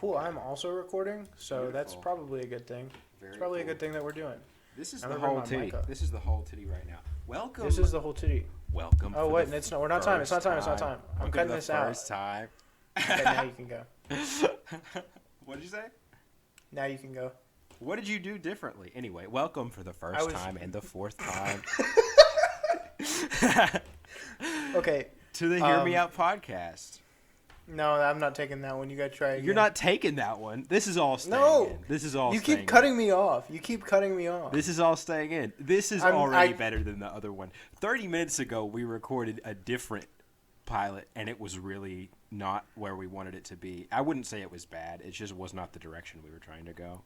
Cool. I'm also recording, so Beautiful. That's probably a good thing. Very It's probably cool. a good thing that we're doing. This is I'm the gonna bring whole my titty. mic up. This is the whole titty right now. Welcome. This is the whole titty. Welcome. Oh for wait, the it's not. We're not time. It's not time. It's not time. I'm Welcome cutting to the this out. first time. Okay, now you can go. What did you say? Now you can go. What did you do differently? Anyway, welcome for the first time and the fourth time. Okay. To the Hear Me Out podcast. No, I'm not taking that one. You gotta try again. You're not taking that one. This is all staying No. in. This is all You staying keep cutting me off. You keep cutting me off. This is all staying in. This is already better than the other one. 30 minutes ago, we recorded a different pilot, and it was really not where we wanted it to be. I wouldn't say it was bad. It just was not the direction we were trying to go.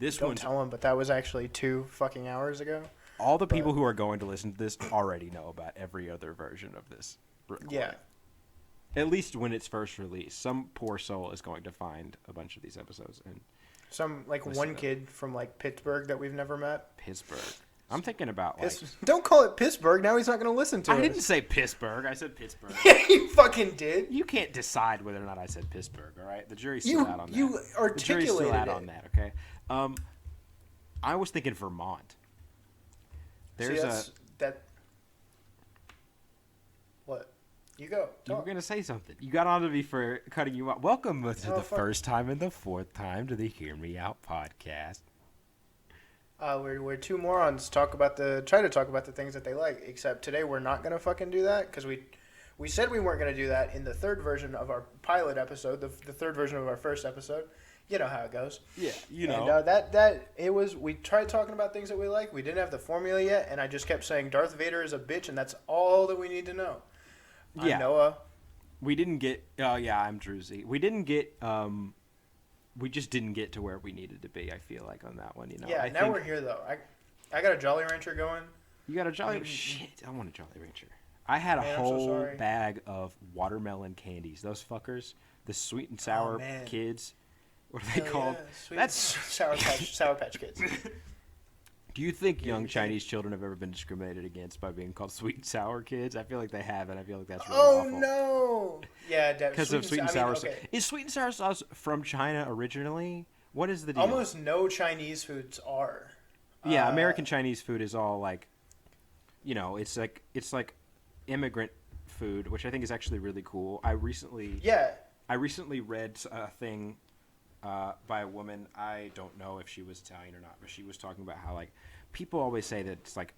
Don't tell him, but that was actually 2 fucking hours ago. All the people who are going to listen to this already know about every other version of this recording. Yeah. At least when it's first released. Some poor soul is going to find a bunch of these episodes. And Some, one kid from, Pittsburgh that we've never met. Pittsburgh. I'm thinking about, Don't call it Pittsburgh. Now he's not going to listen to us. I didn't say Pittsburgh. I said Pittsburgh. Yeah, you fucking did. You can't decide whether or not I said Pittsburgh, all right? The jury's still out on that. You articulated the jury's still out it. on that, okay? I was thinking Vermont. What? You go. You were going to say something. You got on to me for cutting you off. Welcome to the first time and the fourth time to the Hear Me Out podcast. We're two morons try to talk about the things that they like. Except today we're not gonna fucking do that because we said we weren't gonna do that in the third version of our pilot episode, the third version of our first episode. You know how it goes. Yeah, you know. And we tried talking about things that we like. We didn't have the formula yet, and I just kept saying Darth Vader is a bitch, and that's all that we need to know. Yeah. I'm Noah. We didn't get. Oh yeah, I'm Druzy. We didn't get. We just didn't get to where we needed to be. I feel like on that one, you know. Yeah. Now we're here though. I got a Jolly Rancher going. You got a Jolly? Shit, I want a Jolly Rancher. I had a whole bag of watermelon candies. Those fuckers, the sweet and sour kids. What are they called? Yeah. That's Sour Patch Kids. Do you think young Chinese children have ever been discriminated against by being called sweet and sour kids? I feel like they have, and I feel like that's really awful. Oh no! Yeah, because of sweet and sour sauce. Is sweet and sour sauce from China originally? What is the deal? Almost no Chinese foods are. Yeah, American Chinese food is all like, it's like immigrant food, which I think is actually really cool. I recently read a thing by a woman. I don't know if she was Italian or not, but she was talking about how people always say that it's like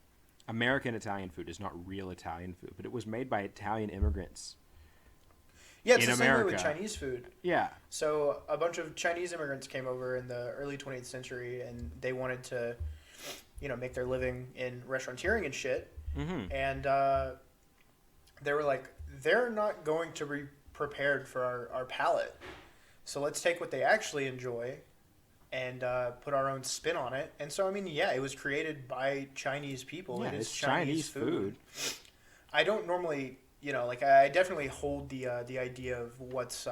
American Italian food is not real Italian food, but it was made by Italian immigrants. Yeah, it's the same way with Chinese food. Yeah. So a bunch of Chinese immigrants came over in the early 20th century, and they wanted to, make their living in restauranteering and shit. Mm-hmm. And they were like, they're not going to be prepared for our palate. So let's take what they actually enjoy and put our own spin on it. And so, it was created by Chinese people. Yeah, it is it's Chinese food. I don't normally, I definitely hold the idea of what's,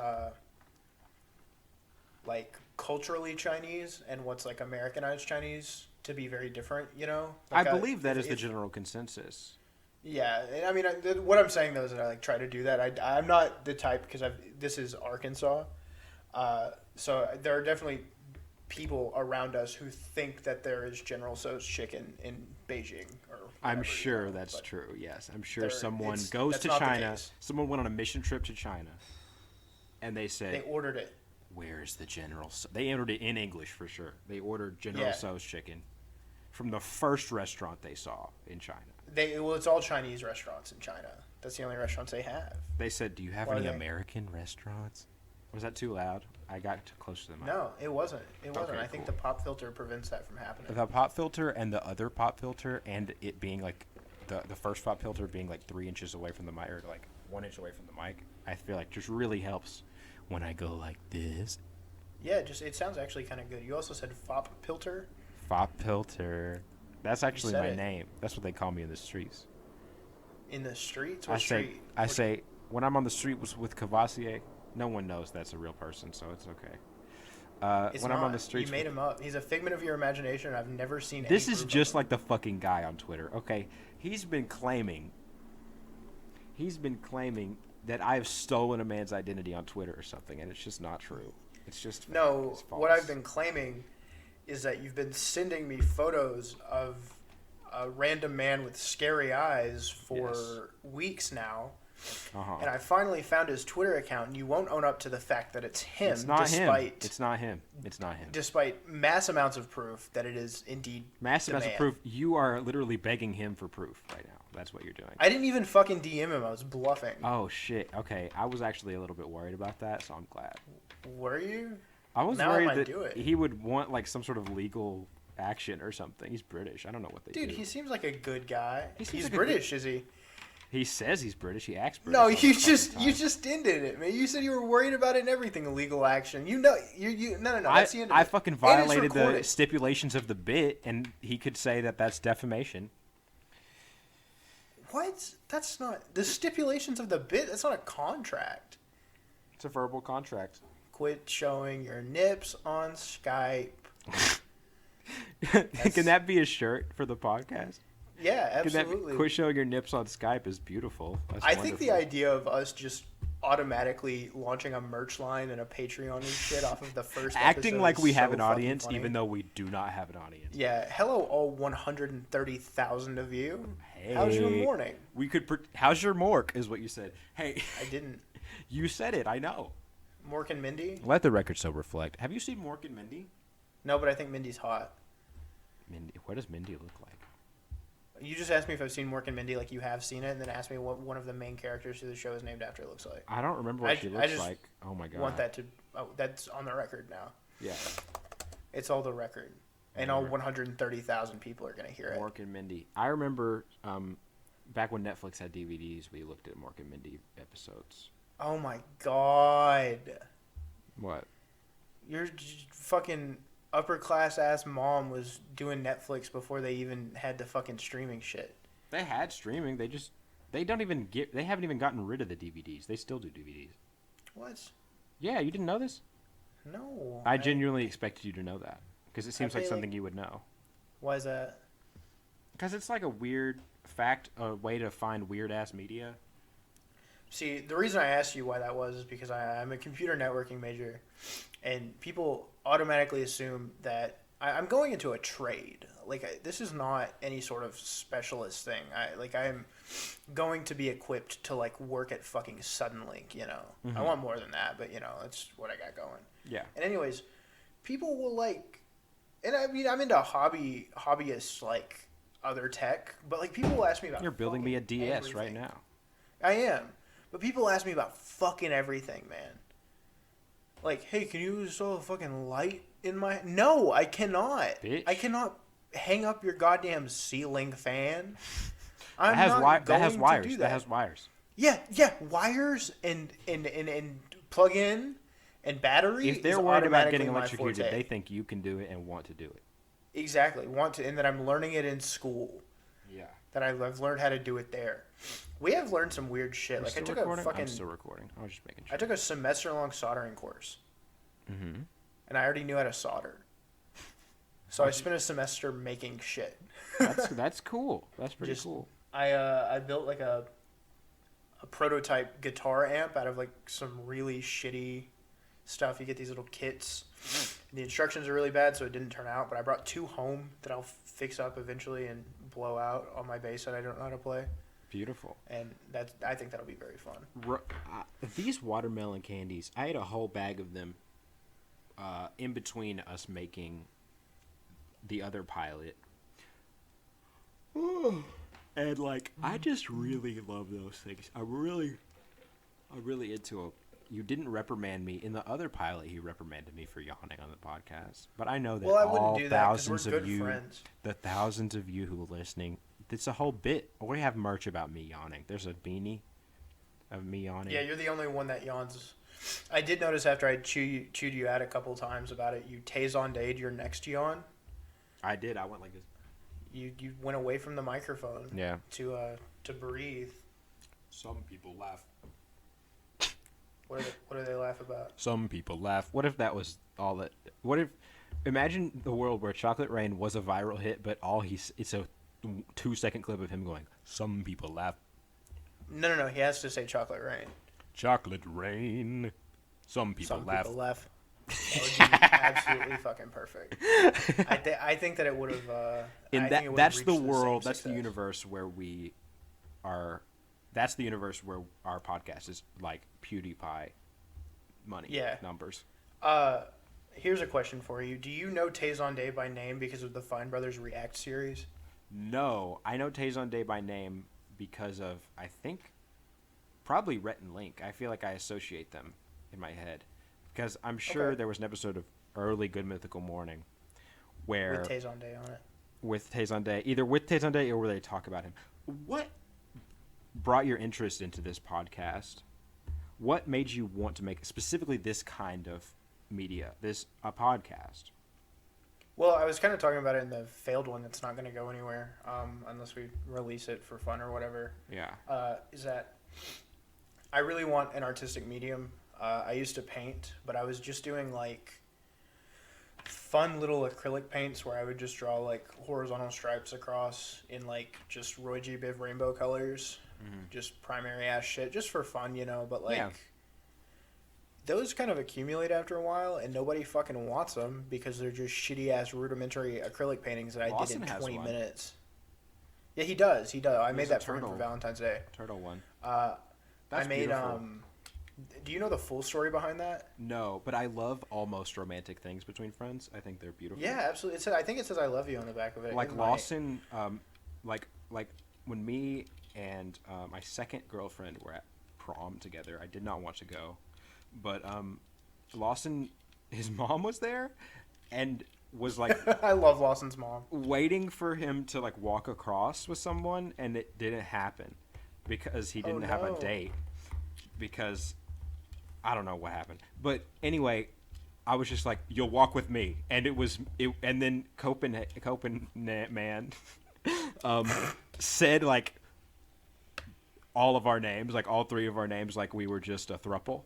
culturally Chinese and what's, Americanized Chinese to be very different, I believe that is the general consensus. Yeah, what I'm saying, though, is that I, try to do that. I'm not the type, because this is Arkansas. So there are definitely people around us who think that there is General Tso's chicken in Beijing. I'm sure that's true. Yes, I'm sure someone goes to China. Someone went on a mission trip to China, and they said they ordered it. Where's the General Tso? They ordered it in English for sure. They ordered General Tso's chicken from the first restaurant they saw in China. It's all Chinese restaurants in China. That's the only restaurants they have. They said, "Do you have any American restaurants?" Was that too loud? I got too close to the mic. No, it wasn't. Okay, I think the pop filter prevents that from happening. The pop filter and the other pop filter, and it being the first pop filter being 3 inches away from the mic, or 1 inch away from the mic, I feel like just really helps when I go like this. Yeah, it sounds actually kind of good. You also said fop filter. Fop filter. That's actually my name. That's what they call me in the streets. In the streets? I say when I'm on the street with Cavassier. No one knows that's a real person, so it's okay. I'm on the streets, you made him up. He's a figment of your imagination. I've never seen. This is just like the fucking guy on Twitter. Okay, he's been claiming that I've stolen a man's identity on Twitter or something, and it's just not true. It's just No, it's what false. I've been claiming is that you've been sending me photos of a random man with scary eyes for weeks now. And I finally found his Twitter account, and you won't own up to the fact that it's him. It's not him. It's not him. It's not him. Despite mass amounts of proof that it is indeed mass amounts of proof. You are literally begging him for proof right now. That's what you're doing. I didn't even fucking DM him. I was bluffing. Oh shit. Okay, I was actually a little bit worried about that, so I'm glad. Were you? I was worried that he would want like some sort of legal action or something. He's British. I don't know what they do. Dude, he seems like a good guy. He's like British, is he? He says he's British. He acts British. No, you just ended it, man. You said you were worried about it and everything, illegal action. You know, no. That's the end of it. I fucking violated the stipulations of the bit, and he could say that that's defamation. What? That's not the stipulations of the bit. That's not a contract. It's a verbal contract. Quit showing your nips on Skype. Can that be a shirt for the podcast? Yeah, absolutely. Quit showing your nips on Skype is beautiful. I think the idea of us just automatically launching a merch line and a Patreon and shit off of the first acting like we have an audience, funny. Even though we do not have an audience. Yeah, hello all 130,000 of you. Hey, how's your morning? We could. How's your mork? Is what you said. Hey, I didn't. You said it. I know. Mork and Mindy. Let the record so reflect. Have you seen Mork and Mindy? No, but I think Mindy's hot. Mindy. What does Mindy look like? You just asked me if I've seen Mork and Mindy, like you have seen it, and then asked me what one of the main characters who the show is named after looks like. I don't remember what she looks like. Oh my god. Want that to? Oh, that's on the record now. Yeah. It's all the record, and all 130,000 people are gonna hear it. Mork and Mindy. I remember, back when Netflix had DVDs, we looked at Mork and Mindy episodes. Oh my god. What? Your fucking upper class ass mom was doing Netflix before they even had the fucking streaming shit. They had streaming. They haven't even gotten rid of the DVDs. They still do DVDs. What? Yeah, you didn't know this? No. I genuinely expected you to know that because it seems like something you would know. Why is that? Because it's like a weird fact, a way to find weird ass media. See, the reason I asked you why that was is because I'm a computer networking major, and people automatically assume that I'm going into a trade. Like, this is not any sort of specialist thing. I'm going to be equipped to, like, work at fucking Suddenlink, you know. Mm-hmm. I want more than that, but, you know, that's what I got going. Yeah. And anyways, people will, like... And, I mean, I'm into hobbyists, like, other tech, but, like, people will ask me about... You're building me a DS right now. I am. But people ask me about fucking everything, man. Like, hey, can you install a fucking light in my... No, I cannot. Bitch. I cannot hang up your goddamn ceiling fan. That has wires. Yeah, wires and plug in and battery. If they're worried about getting electrocuted, they think you can do it and want to do it. Exactly. And that I'm learning it in school. Yeah. That I've learned how to do it there. We have learned some weird shit. Like, I took I'm still recording. I was just making sure. I took a semester-long soldering course. Mm-hmm. And I already knew how to solder. So I spent a semester making shit. That's cool. That's pretty cool. I built like a prototype guitar amp out of like some really shitty stuff. You get these little kits. The instructions are really bad, so it didn't turn out. But I brought 2 home that I'll fix up eventually and blow out on my bass that I don't know how to play. Beautiful. And I think that'll be very fun. These watermelon candies, I ate a whole bag of them in between us making the other pilot. And like, I just really love those things. I'm really into it. You didn't reprimand me. In the other pilot, he reprimanded me for yawning on the podcast. But I know that the thousands of you who are listening, it's a whole bit. We have merch about me yawning. There's a beanie of me yawning. Yeah, you're the only one that yawns. I did notice after I chewed you out a couple times about it, you Tazonda'd your next yawn. I did. I went like this. You went away from the microphone. Yeah. To breathe. Some people laugh. What do they laugh about? Some people laugh. What if that was all that? What if? Imagine the world where Chocolate Rain was a viral hit, but it's a 2-second clip of him going, "Some people laugh." No. He has to say Chocolate Rain. Chocolate Rain. Some people laugh. People laugh. That would be absolutely fucking perfect. I think that it would have. That's the world. That's the universe where we are. That's the universe where our podcast is like PewDiePie money numbers. Here's a question for you. Do you know Tay by name because of the Fine Brothers React series? No, I know Tay by name because of, I think, probably Rhett and Link. I feel like I associate them in my head because I'm sure there was an episode of early Good Mythical Morning where with Tay on it. With Tay, either with Tay or where they talk about him. What brought your interest into this podcast? What made you want to make specifically this kind of media, a podcast? Well, I was kind of talking about it in the failed one that's not going to go anywhere unless we release it for fun or whatever. Yeah. Is that I really want an artistic medium. I used to paint, but I was just doing like fun little acrylic paints where I would just draw like horizontal stripes across in like just Roy G. Biv rainbow colors. Just primary ass shit, just for fun, but like those kind of accumulate after a while, and nobody fucking wants them because they're just shitty ass rudimentary acrylic paintings that I did in 20 minutes. Yeah, he does. I made that for him for Valentine's Day. Turtle one. I made beautiful. Do you know the full story behind that? No, but I love almost romantic things between friends. I think they're beautiful. Yeah, absolutely. I think it says "I love you" on the back of it. Like Lawson, like when me and my second girlfriend were at prom together. I did not want to go, but Lawson, his mom was there, and was like, I love Lawson's mom. Waiting for him to like walk across with someone, and it didn't happen because he didn't have a date. Because I don't know what happened, but anyway, I was just like, "You'll walk with me," and and then Copen man said like all of our names, like all three of our names, like we were just a throuple.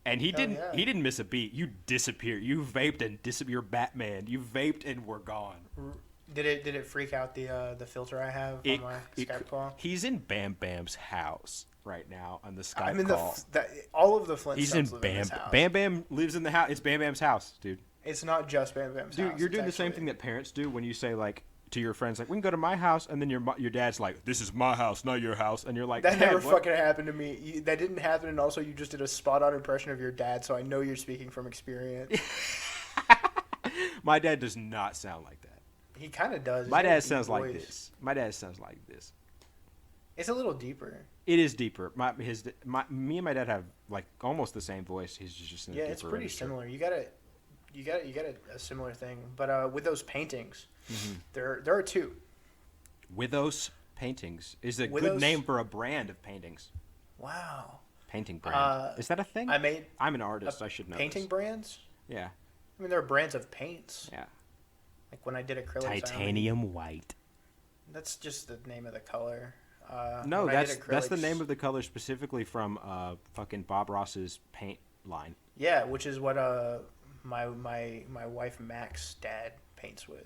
And he didn't miss a beat. You disappeared. You vaped and disappeared. You're Batman. You vaped and were gone. Did it freak out the filter I have on my Skype call? He's in Bam Bam's house right now on the Skype call. All of the Flintstones He's in live in his house. Bam Bam lives in the house. It's Bam Bam's house, dude. It's not just Bam Bam's house. Dude, you're doing the same thing that parents do when you say like to your friends, like, we can go to my house, and then your dad's like, this is my house, not your house, and you're like, that never fucking happened to me. That didn't happen, and also you just did a spot-on impression of your dad, so I know you're speaking from experience. My dad does not sound like that. He kind of does. My dad sounds like this. My dad sounds like this. It's a little deeper. It is deeper. Me and my dad have like almost the same voice. He's just in a deeper it's pretty register. similar. You got a similar thing, but with those paintings, there are two. Withos Paintings is a good name for a brand of paintings. Wow. Painting brand. Is that a thing? I'm an artist. I should know. Painting brands? Yeah. I mean, there are brands of paints. Yeah. Like when I did acrylics. Titanium white. That's just the name of the color. No, that's the name of the color specifically from fucking Bob Ross's paint line. Yeah, which is what my wife Mac's dad paints with.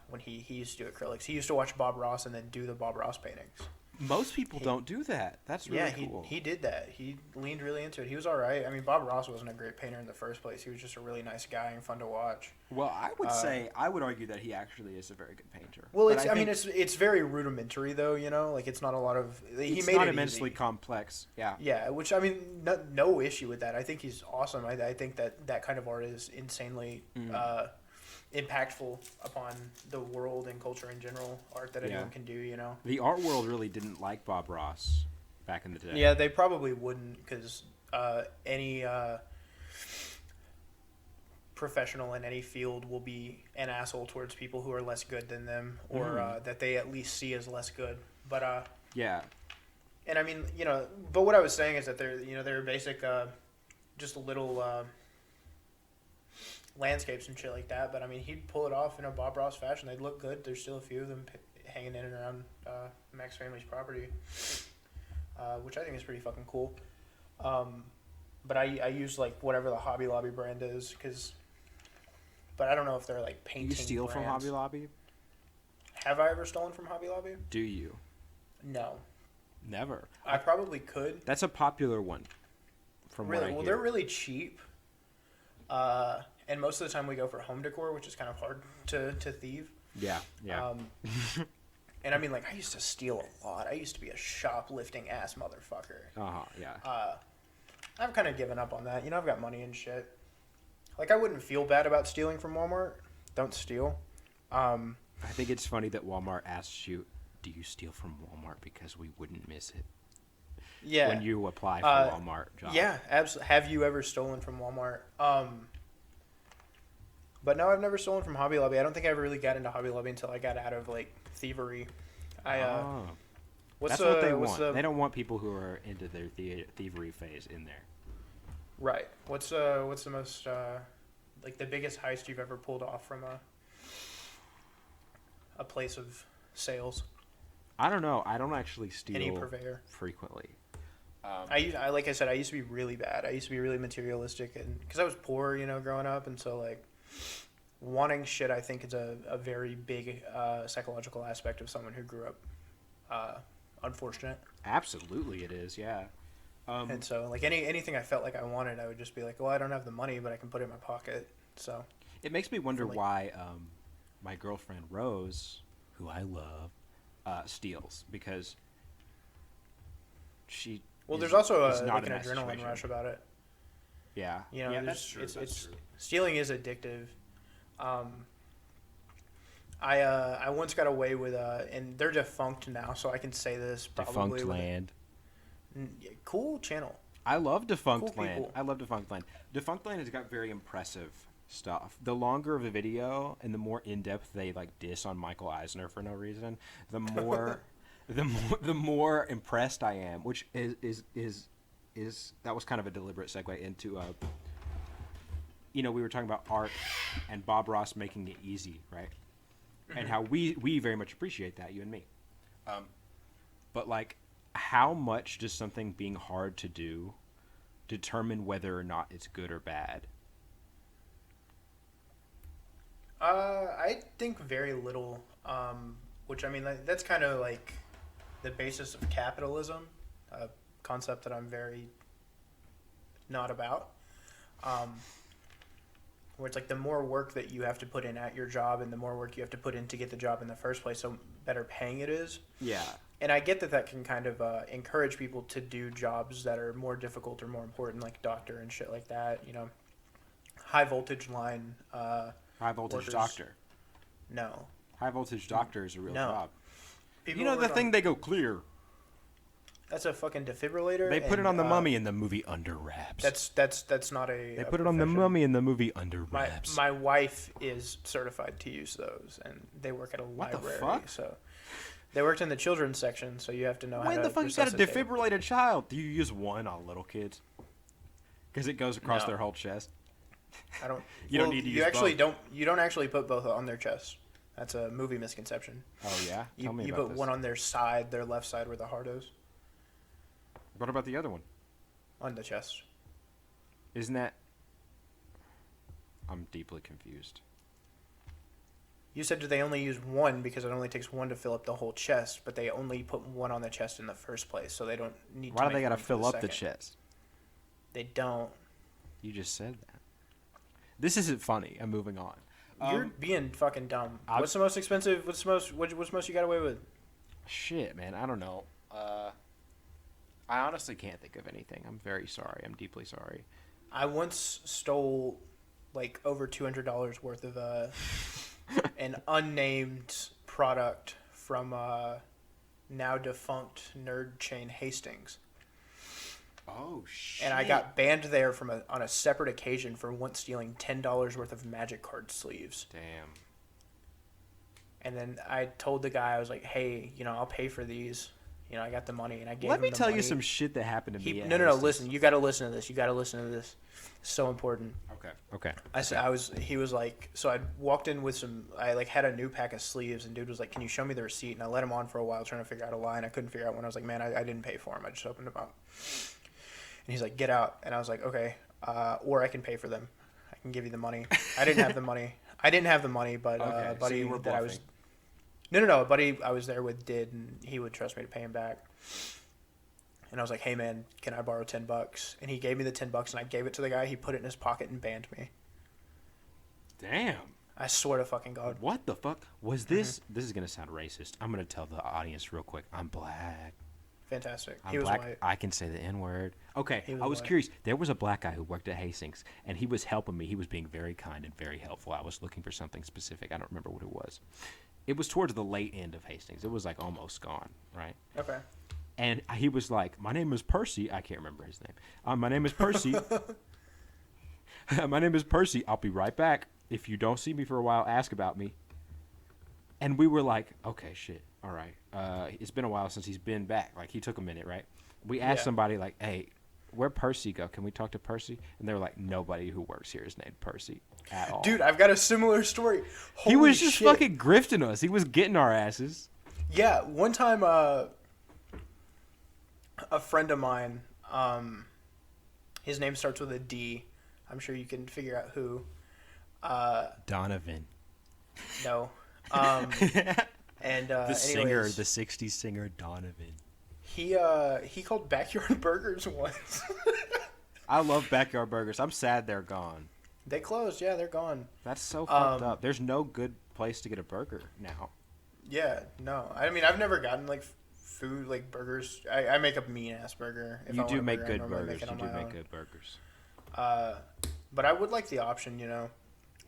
When he used to do acrylics, he used to watch Bob Ross and then do the Bob Ross paintings. Most people don't do that. That's really cool. He did that. He leaned really into it. He was all right. I mean, Bob Ross wasn't a great painter in the first place. He was just a really nice guy and fun to watch. Well, I would argue that he actually is a very good painter. Well, it's very rudimentary though. Like it's not a lot of. It's not immensely complex. Yeah. Yeah, which I mean, no issue with that. I think he's awesome. I think that kind of art is insanely. Impactful upon the world and culture in general, art that anyone can do, The art world really didn't like Bob Ross back in the day. Yeah, they probably wouldn't, because any professional in any field will be an asshole towards people who are less good than them, or that they at least see as less good. But yeah. And I mean, but what I was saying is that they're basic, just a little landscapes and shit like that, but I mean, he'd pull it off in a Bob Ross fashion. They'd look good. There's still a few of them hanging in and around Mac's family's property, which I think is pretty fucking cool. But I use like whatever the Hobby Lobby brand is, but I don't know if they're like painting. You steal brands from Hobby Lobby? Have I ever stolen from Hobby Lobby? Do you? No. Never. I probably could. That's a popular one. From really? What I hear. They're really cheap. And most of the time we go for home decor, which is kind of hard to thieve. Yeah. And I mean, like, I used to steal a lot. I used to be a shoplifting ass motherfucker. Yeah. I've kind of given up on that. You know, I've got money and shit. Like, I wouldn't feel bad about stealing from Walmart. Don't steal. I think it's funny that Walmart asks you, do you steal from Walmart? Because we wouldn't miss it. Yeah. When you apply for a Walmart job. Yeah, absolutely. Have you ever stolen from Walmart? But no, I've never stolen from Hobby Lobby. I don't think I ever really got into Hobby Lobby until I got out of, like, thievery. That's what they want. They don't want people who are into their thievery phase in there. Right. What's the most like the biggest heist you've ever pulled off from a place of sales? I don't know. I don't actually steal any purveyor frequently. I like I said, I used to be really bad. I used to be really materialistic, and because I was poor, you know, growing up, and so like wanting shit, I think is a very big psychological aspect of someone who grew up unfortunate. Absolutely, it is. Yeah. And so, like, anything I felt like I wanted, I would just be like, well, I don't have the money, but I can put it in my pocket. So it makes me wonder why my girlfriend Rose, who I love, steals, because she. Well, there's also an adrenaline rush about it. Yeah. You know, yeah, that's true. That's true. Stealing is addictive. I once got away with and they're defunct now, so I can say this probably. Defunct Land. Cool channel. I love Defunct Land. I love Defunct Land. Defunct Land has got very impressive stuff. The longer of the video and the more in depth they like diss on Michael Eisner for no reason, the more the more impressed I am. Which is that was kind of a deliberate segue into you know, we were talking about art and Bob Ross making it easy, right? And how we very much appreciate that, you and me. But like, how much does something being hard to do determine whether or not it's good or bad? I think very little. Which I mean, that's kind of like the basis of capitalism, a concept that I'm very not about. Where it's like the more work that you have to put in at your job and the more work you have to put in to get the job in the first place, so better paying it is. Yeah. And I get that can kind of encourage people to do jobs that are more difficult or more important, like doctor and shit like that, you know. High voltage line high voltage workers. Doctor. No. High voltage doctor is a real job. People you know the thing they go clear. That's a fucking defibrillator. They put it on the Mummy in the movie Under Wraps. That's not a. They put it on the Mummy in the movie Under Wraps. My wife is certified to use those, and they work at a library. What the fuck? So they worked in the children's section, so you have to know how to. When the fuck you got to defibrillate a child? Do you use one on little kids? Because it goes across their whole chest. I don't. You don't need to use both. You don't actually put both on their chest. That's a movie misconception. Oh yeah. Tell me you about put this. one on their side, their left side, where the heart is. What about the other one? On the chest. Isn't that... I'm deeply confused. You said that they only use one because it only takes one to fill up the whole chest, but they only put one on the chest in the first place, so they don't need to. Why do they gotta fill up the chest? They don't. You just said that. This isn't funny. I'm moving on. You're being fucking dumb. What's the most expensive? What's the most you got away with? Shit, man. I don't know. I honestly can't think of anything. I'm very sorry. I'm deeply sorry. I once stole like over $200 worth of an unnamed product from now defunct nerd chain Hastings. Oh shit! And I got banned there on a separate occasion for once stealing $10 worth of Magic card sleeves. Damn. And then I told the guy, I was like, "Hey, you know, I'll pay for these. You know, I got the money," and I gave him the money. Let me tell you some shit that happened to me. No. Listen, you got to listen to this. You got to listen to this. It's so important. Okay. He was like, so I walked in with I like had a new pack of sleeves, and dude was like, "Can you show me the receipt?" And I let him on for a while trying to figure out a lie, and I couldn't figure out when. I was like, "Man, I didn't pay for them. I just opened them up." And he's like, "Get out." And I was like, "Okay, or I can pay for them. I can give you the money." I didn't have the money. But okay, buddy so you were that I was. bluffing. No. A buddy I was there with did, and he would trust me to pay him back. And I was like, hey, man, can I borrow $10? And he gave me the $10, and I gave it to the guy. He put it in his pocket and banned me. Damn. I swear to fucking God. What the fuck? Was this... This is going to sound racist. I'm going to tell the audience real quick. I'm black. Fantastic. He was black. White. I can say the N-word. Okay, I was curious. There was a black guy who worked at Hastings, and he was helping me. He was being very kind and very helpful. I was looking for something specific. I don't remember what it was. It was towards the late end of Hastings. It was like almost gone, right? Okay. And he was like, my name is Percy. I can't remember his name. My name is Percy. My name is Percy. I'll be right back. If you don't see me for a while, ask about me. And we were like, okay, shit. All right. It's been a while since he's been back. Like, he took a minute, right? We asked somebody, like, hey, where'd Percy go? Can we talk to Percy? And they were like, nobody who works here is named Percy at all. Dude, I've got a similar story. Holy he was just shit. fucking grifting us. He was getting our asses. Yeah, one time, a friend of mine, his name starts with a D. I'm sure you can figure out who. Donovan. No. And the singer, the '60s singer Donovan. He called Backyard Burgers once. I love Backyard Burgers. I'm sad they're gone. They closed. Yeah, they're gone. That's so fucked up. There's no good place to get a burger now. Yeah, no. I mean, I've never gotten like food like burgers. I make a mean ass burger. You do make good burgers. You do make good burgers. But I would like the option, you know.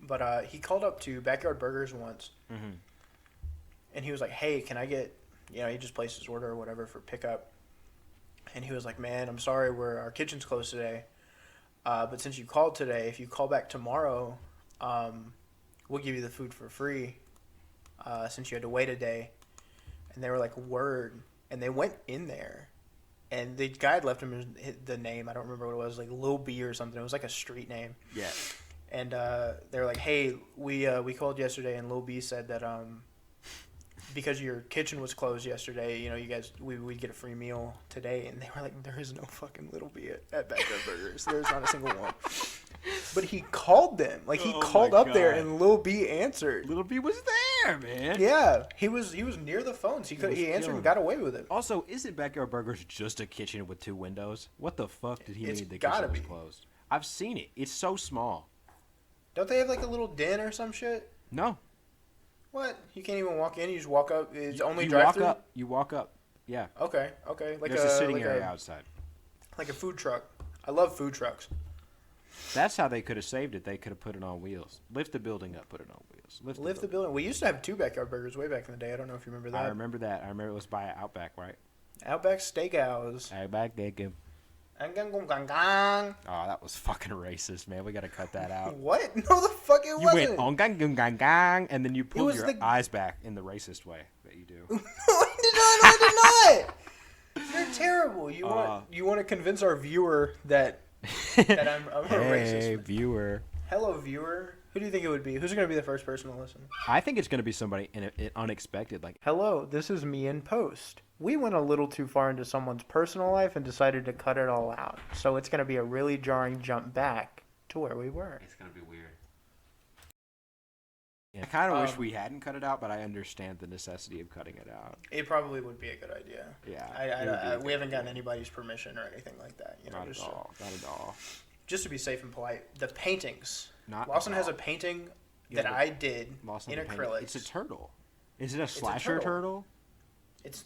But he called up to Backyard Burgers once, and he was like, "Hey, can I get?" You know, he just placed his order or whatever for pickup, and he was like, "Man, I'm sorry, our kitchen's closed today. But since you called today, if you call back tomorrow, we'll give you the food for free. Since you had to wait a day." And they were like, "Word!" And they went in there, and the guy had left him the name. I don't remember what it was, like Lil B or something. It was like a street name. Yeah. And they were like, "Hey, we called yesterday, and Lil B said that because your kitchen was closed yesterday, you know, you guys we'd get a free meal today." And they were like, "There is no fucking Little B at Backyard Burgers. There's not a single one." But he called them, like he called up there, and Lil B answered. Lil B was there, man. Yeah, he was near the phones. He answered and got away with it. Also, isn't Backyard Burgers just a kitchen with 2 windows? What the fuck did he mean the kitchen was closed? I've seen it. It's so small. Don't they have like a little den or some shit? No. What? You can't even walk in. You just walk up. It's only drive-through. You walk up. Yeah. Okay. Like there's a sitting area outside. Like a food truck. I love food trucks. That's how they could have saved it. They could have put it on wheels. Lift the building up, put it on wheels. Lift the building. We used to have 2 Backyard Burgers way back in the day. I don't know if you remember that. I remember that. I remember it was by Outback, right? Outback Steakhouse. Outback Steakhouse. Oh, that was fucking racist, man. We got to cut that out. What? No, the fuck it wasn't. You went on gang, and then you pulled your eyes back in the racist way that you do. No, I did not. You're terrible. You want to convince our viewer that I'm a racist. Hey, viewer. Hello, viewer. Who do you think it would be? Who's going to be the first person to listen? I think it's going to be somebody unexpected. Like, hello, this is me in post. We went a little too far into someone's personal life and decided to cut it all out. So it's going to be a really jarring jump back to where we were. It's going to be weird. Yeah, I kind of wish we hadn't cut it out, but I understand the necessity of cutting it out. It probably would be a good idea. Yeah. We haven't gotten anybody's permission or anything like that. You know, Not at all. Just to be safe and polite, the paintings. Not Lawson has a painting that I did in acrylics. It's a turtle. Is it a slasher turtle? It's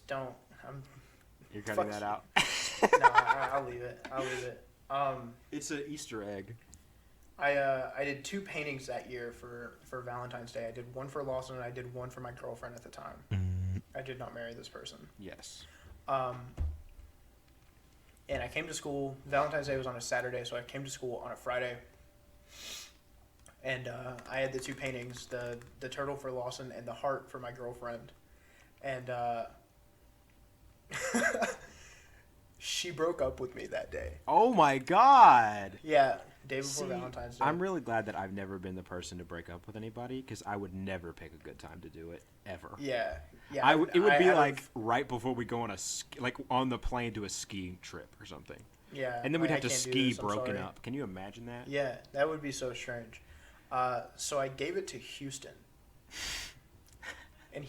You're cutting that out? No, I'll leave it. It's an Easter egg. I did 2 paintings that year for Valentine's Day. I did one for Lawson and I did one for my girlfriend at the time. I did not marry this person. Yes. And I came to school. Valentine's Day was on a Saturday, so I came to school on a Friday. And I had the 2 paintings, the turtle for Lawson and the heart for my girlfriend. And she broke up with me that day. Oh my God. Yeah, day before Valentine's Day. I'm really glad that I've never been the person to break up with anybody because I would never pick a good time to do it ever. Yeah. It would be like right before we go on on the plane to a skiing trip or something. Yeah. And then we'd have to ski broken up. Can you imagine that? Yeah, that would be so strange. So I gave it to Houston. And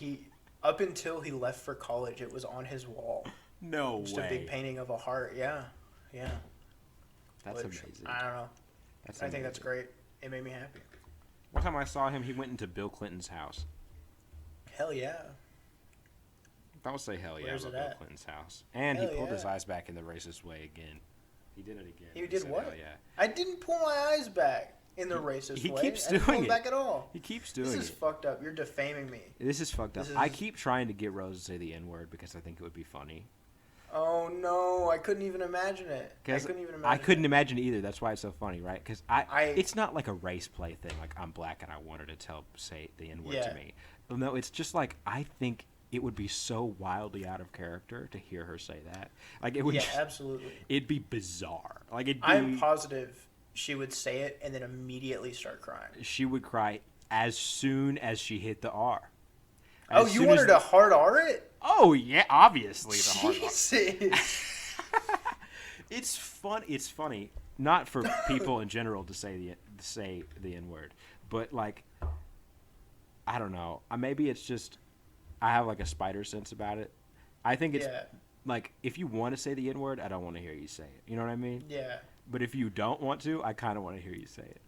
up until he left for college, it was on his wall. No Just way. a big painting of a heart. Yeah. That's amazing. I don't know. I think that's great. It made me happy. One time I saw him, he went into Bill Clinton's house. Hell yeah. Don't say hell yeah about Bill Clinton's house. And hell he pulled his eyes back in the racist way again. He did it again. He did what? Yeah. I didn't pull my eyes back in the racist way. He keeps I didn't doing pull it. Back at all. He keeps doing it. This is fucked up. You're defaming me. This is fucked up. I keep trying to get Rose to say the N-word because I think it would be funny. Oh no, I couldn't even imagine it. I couldn't imagine it either. That's why it's so funny, right? Because it's not like a race play thing. Like, I'm black and I want her to say the N-word to me. No, it's just like, I think it would be so wildly out of character to hear her say that. Like, it would. Yeah, absolutely. It'd be bizarre. Like, I'm positive she would say it and then immediately start crying. She would cry as soon as she hit the R. You want her to hard R it? Oh yeah, obviously the hard R. It's fun. It's funny, not for people in general to say the N-word, but like, I don't know. Maybe it's just I have like a spider sense about it. I think it's like, if you want to say the N-word, I don't want to hear you say it. You know what I mean? Yeah. But if you don't want to, I kind of want to hear you say it.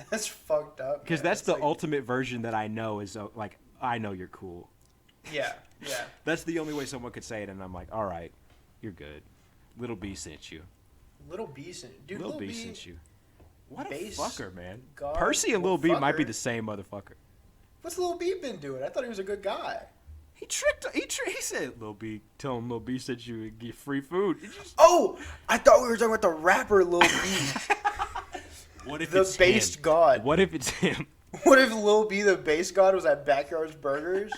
That's fucked up. Because that's the ultimate version that I know is like, I know you're cool. Yeah. That's the only way someone could say it, and I'm like, all right, you're good. Little B sent you. Little B sent Dude, Little B sent you. What a fucker, man. God, Percy and Little B might be the same motherfucker. What's Little B been doing? I thought he was a good guy. He said, Lil B, tell him Lil B said you would get free food. Oh, I thought we were talking about the rapper Lil B. What if the it's based him? god? What if it's him? What if Lil B, the based god, was at Backyards Burgers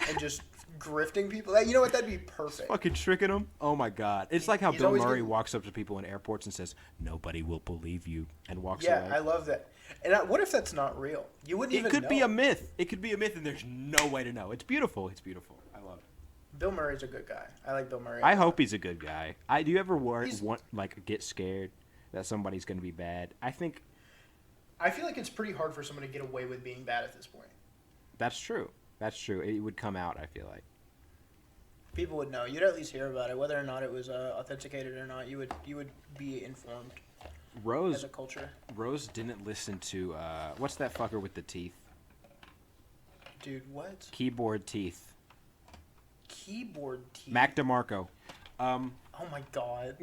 and just grifting people? You know what? That'd be perfect. Fucking tricking them? Oh my god. It's like how Bill Murray walks up to people in airports and says, nobody will believe you, and walks away. Yeah, I love that. And what if that's not real? You wouldn't even know. It could be a myth. It could be a myth, and there's no way to know. It's beautiful. It's beautiful. I love it. Bill Murray's a good guy. I like Bill Murray. I hope he's a good guy. Do you ever get scared that somebody's going to be bad? I feel like it's pretty hard for someone to get away with being bad at this point. That's true. It would come out, I feel like. People would know. You'd at least hear about it, whether or not it was authenticated or not. You would be informed. As a culture. Rose didn't listen to what's that fucker with the teeth? Dude, what? Keyboard teeth. Keyboard teeth. Mac DeMarco. Oh my god.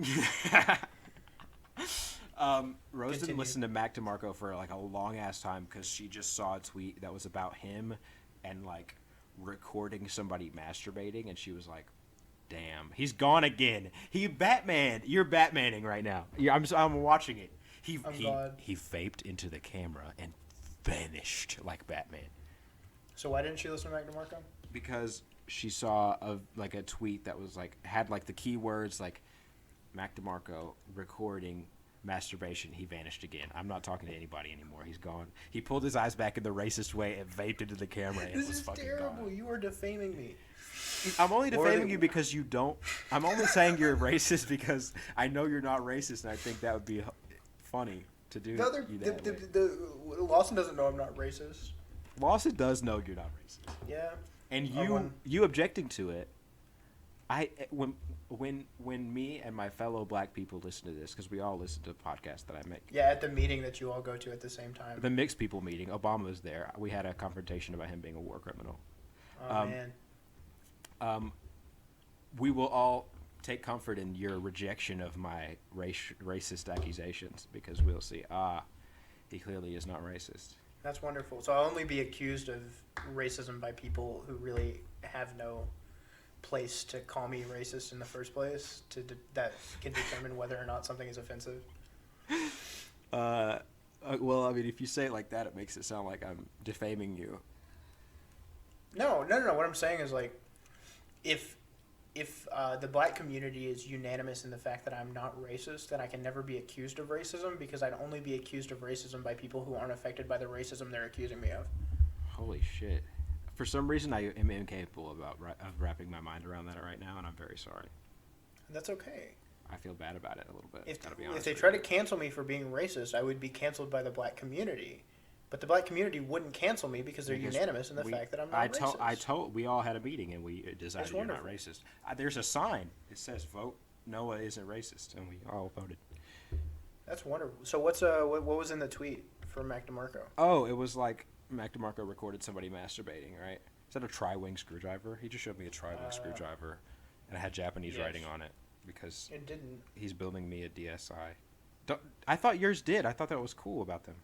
Rose didn't listen to Mac DeMarco for like a long ass time because she just saw a tweet that was about him and like recording somebody masturbating, and she was like, damn, he's gone again. You're Batmaning right now. Yeah, I'm watching it. He vaped into the camera and vanished like Batman. So why didn't she listen to Mac DeMarco? Because she saw a tweet that was like had like the keywords like Mac DeMarco recording masturbation. He vanished again. I'm not talking to anybody anymore. He's gone. He pulled his eyes back in the racist way and vaped into the camera. And this was is fucking terrible. gone. You are defaming me. I'm only defaming you because you don't. I'm only saying you're racist because I know you're not racist, and I think that would be funny to do. Lawson doesn't know I'm not racist. Lawson does know you're not racist. Yeah. And you objecting to it. When me and my fellow black people listen to this, because we all listen to the podcast that I make. Yeah, at the meeting that you all go to at the same time. The mixed people meeting. Obama was there. We had a confrontation about him being a war criminal. Oh, man. We will all take comfort in your rejection of my racist accusations, because we'll see, he clearly is not racist. That's wonderful. So I'll only be accused of racism by people who really have no place to call me racist in the first place, that can determine whether or not something is offensive. Well, I mean, if you say it like that, it makes it sound like I'm defaming you. No. What I'm saying is, like, if the black community is unanimous in the fact that I'm not racist, then I can never be accused of racism, because I'd only be accused of racism by people who aren't affected by the racism they're accusing me of. Holy shit. For some reason, I am incapable of wrapping my mind around that right now, and I'm very sorry. That's okay. I feel bad about it a little bit. If they try to cancel me for being racist, I would be canceled by the black community. But the black community wouldn't cancel me because they're unanimous in the fact that I'm not racist. We all had a meeting and we decided you're not racist. There's a sign. It says, vote Noah isn't racist, and we all voted. That's wonderful. So what was in the tweet from Mac DeMarco? Oh, it was like Mac DeMarco recorded somebody masturbating, right? Is that a tri-wing screwdriver? He just showed me a tri-wing screwdriver, and it had Japanese writing on it because it didn't. He's building me a DSi. I thought yours did. I thought that was cool about them.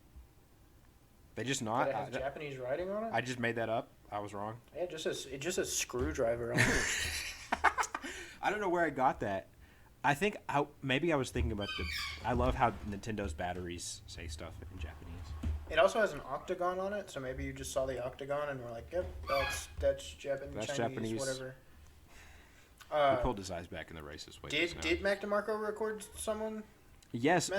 They just not. Did it have Japanese writing on it? I just made that up. I was wrong. Yeah, it just a screwdriver on it. I don't know where I got that. I think maybe I was thinking about I love how Nintendo's batteries say stuff in Japanese. It also has an octagon on it, so maybe you just saw the octagon and were like, "Yep, that's Japanese, that's Chinese, Japanese. Whatever." He pulled his eyes back in the racist way. Did Mac DeMarco record someone? Yes,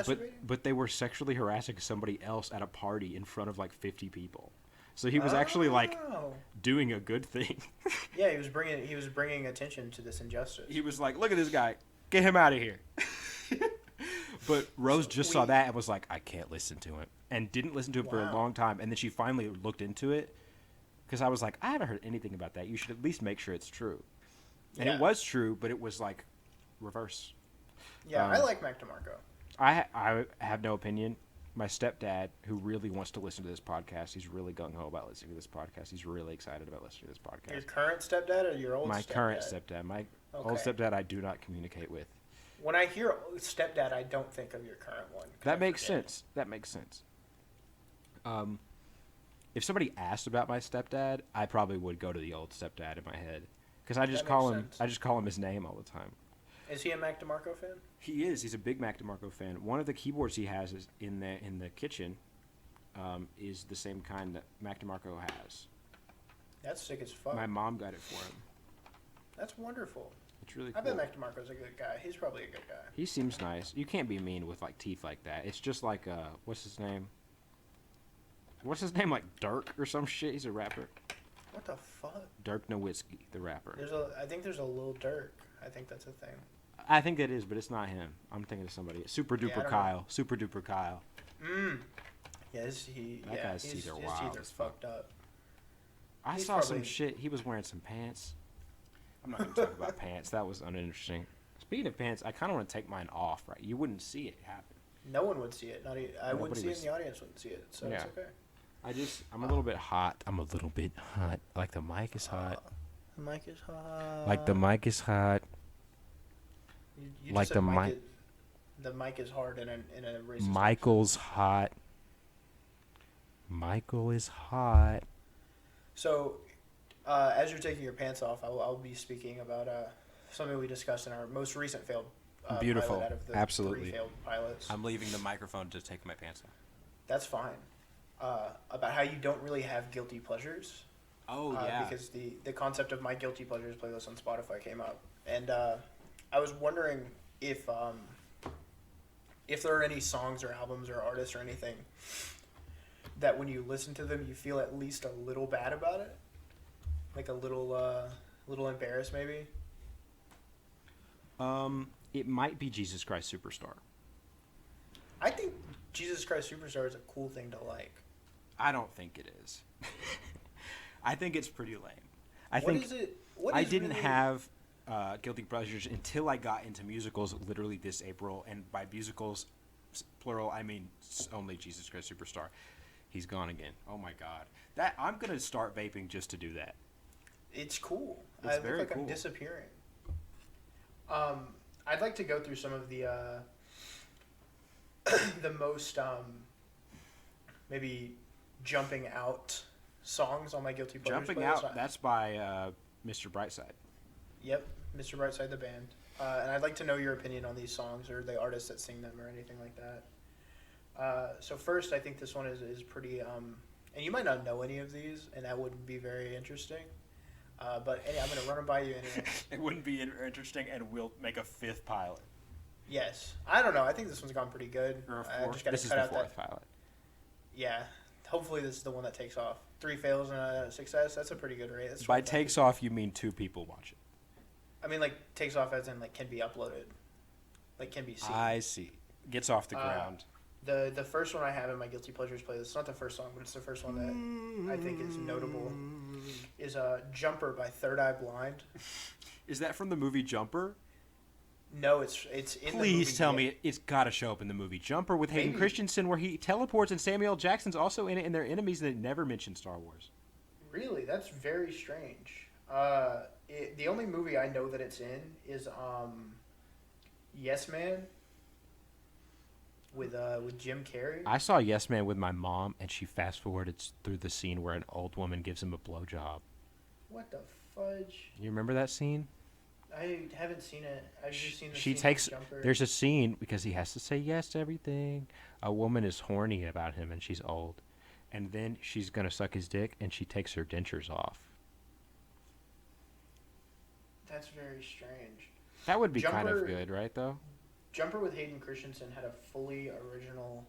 but they were sexually harassing somebody else at a party in front of like 50 people. So he was actually like doing a good thing. Yeah, he was bringing attention to this injustice. He was like, "Look at this guy. Get him out of here." But Rose saw that and was like, "I can't listen to him," and didn't listen to him for a long time. And then she finally looked into it because I was like, "I haven't heard anything about that. You should at least make sure it's true." And it was true, but it was like reverse. Yeah, I like Mac DeMarco. I have no opinion. My stepdad, who really wants to listen to this podcast, he's really gung-ho about listening to this podcast. He's really excited about listening to this podcast. Your current stepdad or your old stepdad? My current stepdad. My old stepdad I do not communicate with. When I hear stepdad, I don't think of your current one. That makes sense. If somebody asked about my stepdad, I probably would go to the old stepdad in my head. Because I just call him his name all the time. Is he a Mac DeMarco fan? He is. He's a big Mac DeMarco fan. One of the keyboards he has is in the kitchen is the same kind that Mac DeMarco has. That's sick as fuck. My mom got it for him. That's wonderful. It's really cool. I bet Mac DeMarco's a good guy. He's probably a good guy. He seems nice. You can't be mean with like teeth like that. It's just like what's his name? Like Dirk or some shit? He's a rapper. What the fuck? Dirk Nowitzki, the rapper. I think there's a Lil Dirk. I think that's a thing. I think it is, but it's not him. I'm thinking of somebody. Super Duper Kyle. Super Duper Kyle. Yes, that guy's teeth are wild. His teeth are fucked up. I saw some shit. He was wearing some pants. I'm not going to talk about pants. That was uninteresting. Speaking of pants, I kind of want to take mine off, right? You wouldn't see it happen. No one would see it. I wouldn't see it, and the audience wouldn't see it, so it's okay. I'm a little bit hot. Like the mic is hot. The mic is hot. Like the mic is hot. You like the mic. The mic is hard in a racist. Michael's hot. Michael is hot. So, as you're taking your pants off, I'll be speaking about something we discussed in our most recent failed. Beautiful. Pilot out of the Absolutely. 3 failed pilots. I'm leaving the microphone to take my pants off. That's fine. About how you don't really have guilty pleasures. Oh yeah. Because the concept of my guilty pleasures playlist on Spotify came up, and I was wondering if there are any songs or albums or artists or anything that when you listen to them you feel at least a little bad about it, like a little embarrassed maybe. It might be Jesus Christ Superstar. I think Jesus Christ Superstar is a cool thing to like. I don't think it is. I think it's pretty lame. I didn't have guilty pleasures until I got into musicals literally this April, and by musicals, plural, I mean only Jesus Christ Superstar. He's gone again. Oh my god. I'm gonna start vaping just to do that. It's cool. It's very look like cool. I'm disappearing. I'd like to go through some of the the most maybe jumping out songs on my guilty pleasures. Jumping out. That's by Mr. Brightside. Yep, Mr. Brightside, the band. And I'd like to know your opinion on these songs or the artists that sing them or anything like that. So first, I think this one is pretty. And you might not know any of these, and that wouldn't be very interesting. But I'm going to run them by you anyway. It wouldn't be interesting, and we'll make a 5th pilot. Yes. I don't know. I think this one's gone pretty good. Or a 4th. This is the 4th pilot. Yeah. Hopefully this is the one that takes off. 3 fails and a success. That's a pretty good rate. That's by takes off, you mean 2 people watch it. I mean, like, takes off as in, like, can be uploaded. Like, can be seen. I see. Gets off the ground. The first one I have in my Guilty Pleasures playlist, it's not the first song, but it's the first one that I think is notable, is Jumper by Third Eye Blind. Is that from the movie Jumper? No, it's in the movie. Please tell me it's got to show up in the movie Jumper with Hayden Christensen, where he teleports, and Samuel L. Jackson's also in it, and they're enemies, and they never mention Star Wars. Really? That's very strange. The only movie I know that it's in is Yes Man with Jim Carrey. I saw Yes Man with my mom, and she fast forwarded through the scene where an old woman gives him a blowjob. What the fudge? You remember that scene? I haven't seen it. I've just seen the she scene takes. with Jumper. There's a scene because he has to say yes to everything. A woman is horny about him, and she's old, and then she's gonna suck his dick, and she takes her dentures off. That's very strange. That would be kind of good, right? Though. Jumper with Hayden Christensen had a fully original,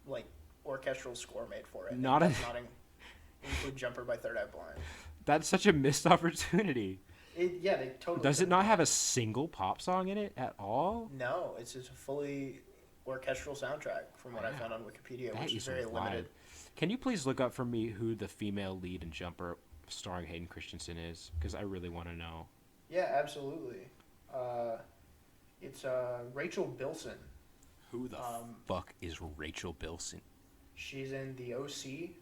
like orchestral score made for it. Not include Jumper by Third Eye Blind. That's such a missed opportunity. Yeah, they totally. Does it not have a single pop song in it at all? No, it's just a fully orchestral soundtrack from what I found on Wikipedia, which is very limited. Can you please look up for me who the female lead in Jumper starring Hayden Christensen is? Because I really want to know. Yeah, absolutely. It's Rachel Bilson. Who the fuck is Rachel Bilson? She's in The O.C.,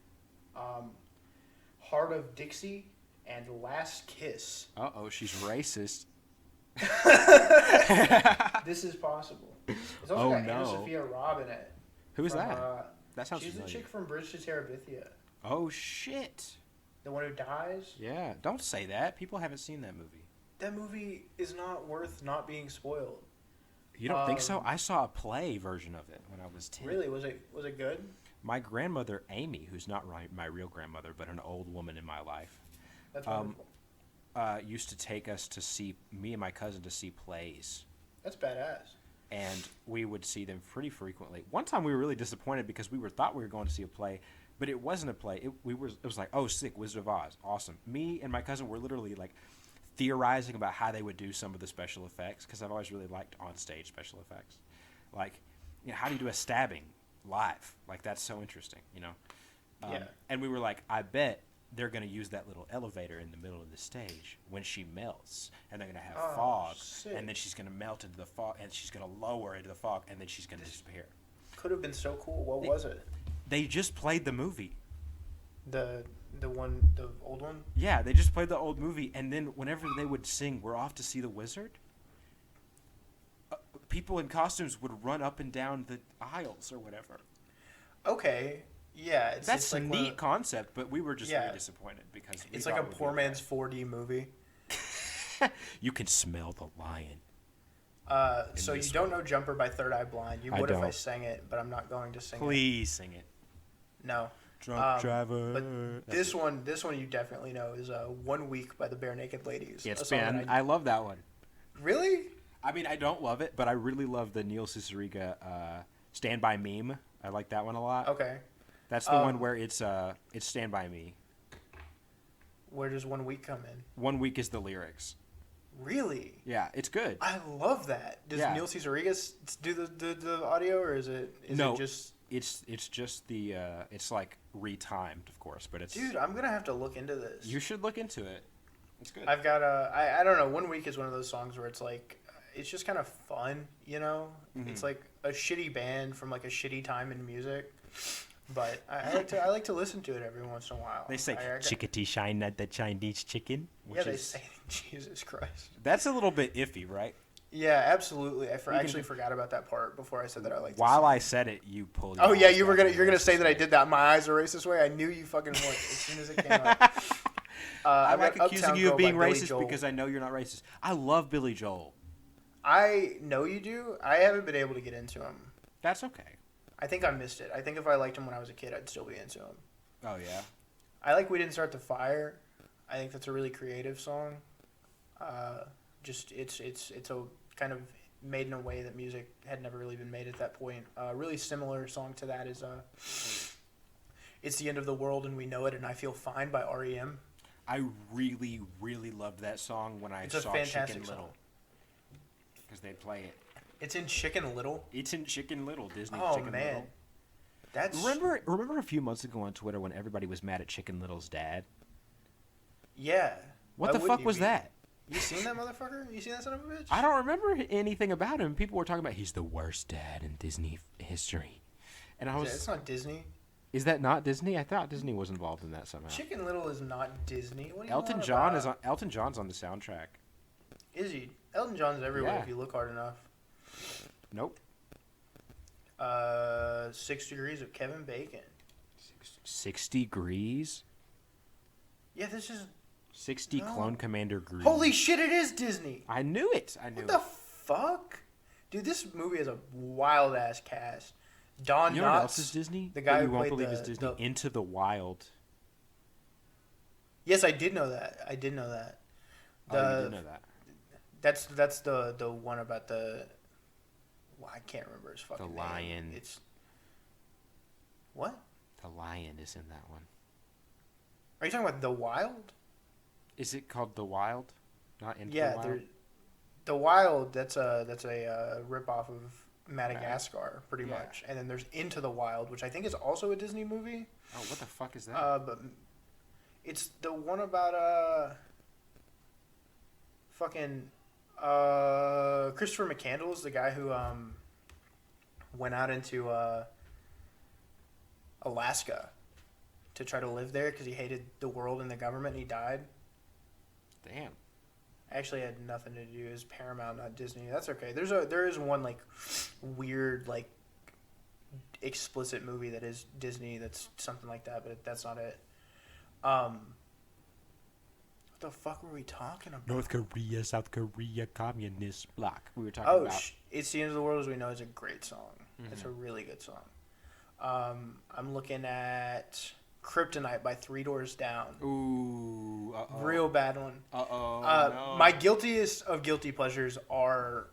Heart of Dixie, and Last Kiss. Uh-oh, she's racist. This is possible. It's also got Anna Sophia Robb in it. Who is that? That sounds She's familiar. the chick from Bridge to Terabithia. Oh, shit. The one who dies? Yeah, don't say that. People haven't seen that movie. That movie is not worth not being spoiled. You don't think so? I saw a play version of it when I was 10. Really? Was it good? My grandmother, Amy, who's not my real grandmother, but an old woman in my life, That's wonderful. used to take us to see, me and my cousin, to see plays. That's badass. And we would see them pretty frequently. One time we were really disappointed because we thought we were going to see a play, but it wasn't a play. It was like, oh, sick, Wizard of Oz, awesome. Me and my cousin were literally like theorizing about how they would do some of the special effects, because I've always really liked on-stage special effects. Like, you know, how do you do a stabbing live? Like, that's so interesting, you know? Yeah. And we were like, I bet they're going to use that little elevator in the middle of the stage when she melts, and they're going to have fog, sick. and then she's going to melt into the fog, and she's going to lower into the fog, and then she's going to disappear. Could have been so cool. What was it? They just played the movie. The old one? Yeah, they just played the old movie, and then whenever they would sing, "We're off to see the wizard," people in costumes would run up and down the aisles or whatever. Okay, yeah. That's a neat concept, but we were just really disappointed because it's like a poor man's 4D movie. You can smell the lion. So you don't know Jumper by Third Eye Blind. You would if I sang it, but I'm not going to sing it. Please sing it. No. Drunk driver. But this one you definitely know is 1 Week by the Bare Naked Ladies. Yeah, I love that one. Really? I mean, I don't love it, but I really love the Neil Cicerega Stand By Meme. I like that one a lot. Okay. That's the one where it's Stand By Me. Where does 1 Week come in? 1 Week is the lyrics. Really? Yeah, it's good. I love that. Does Neil Cicerega do the audio, or is it just... It's just the it's like retimed, of course, but it's... Dude, I'm gonna have to look into this. You should look into it. It's good. I've got I don't know. 1 Week is one of those songs where it's like, it's just kind of fun, you know. Mm-hmm. It's like a shitty band from like a shitty time in music, but I like to listen to it every once in a while. They say chickadee shine at the Chinese chicken. They say Jesus Christ. That's a little bit iffy, right? Yeah, absolutely. I actually forgot about that part before I said that I liked it. While I said it, you pulled. Oh yeah, you're gonna say that I did that. My eyes are racist way. I knew you fucking would as soon as it came up. I'm like accusing you of being racist because I know you're not racist. I love Billy Joel. I know you do. I haven't been able to get into him. That's okay. I think I missed it. I think if I liked him when I was a kid, I'd still be into him. Oh yeah. I like We Didn't Start the Fire. I think that's a really creative song. It's a kind of made in a way that music had never really been made at that point. A really similar song to that is It's the End of the World and We Know It and I Feel Fine by R.E.M. I really loved that song when I saw Chicken Little. Because they'd play it. It's in Chicken Little. It's in Chicken Little. Disney. Oh Chicken man, Little. that's Remember a few months ago on Twitter when everybody was mad at Chicken Little's dad? yeah. What the fuck was that? You seen that motherfucker? You seen that son of a bitch? I don't remember anything about him. People were talking about he's the worst dad in Disney history, and I was. It's not Disney. Is that not Disney? I thought Disney was involved in that somehow. Chicken Little is not Disney. What are you Elton on John about? is on. Elton John's on the soundtrack. Is he? Elton John's everywhere Yeah. if you look hard enough. Nope. 6 Degrees of Kevin Bacon. 6 Degrees. Yeah, this is. 60 No. Clone Commander Grease. Holy shit! It is Disney. I knew it. I knew What the fuck, dude? This movie has a wild ass cast. Don You know what Knotts, else is Disney? the guy that who you won't played believe the, is Disney. the- Into the Wild. Yes, I did know that. I did know that. Oh, you did know that. That's the one about the. Well, I can't remember his fucking The name. lion. It's. What? The lion is in that one. Are you talking about The Wild? Is it called The Wild? Not Into Yeah, the Wild? The Wild. That's a rip off of Madagascar, pretty Yeah. much. And then there's Into the Wild, which I think is also a Disney movie. Oh, what the fuck is that? But it's the one about fucking Christopher McCandless is the guy who went out into Alaska to try to live there because he hated the world and the government and he died. Damn. Actually had nothing to do. It was Paramount, not Disney. That's okay. There is one like weird like explicit movie that is Disney that's something like that, but that's not it. What the fuck were we talking about? North Korea, South Korea, communist bloc. We were talking about. It's the End of the World as We Know is a great song. Mhm. It's a really good song. I'm looking at Kryptonite by Three Doors Down. Ooh. Uh-oh. Real bad one. Uh-oh. No. My guiltiest of guilty pleasures are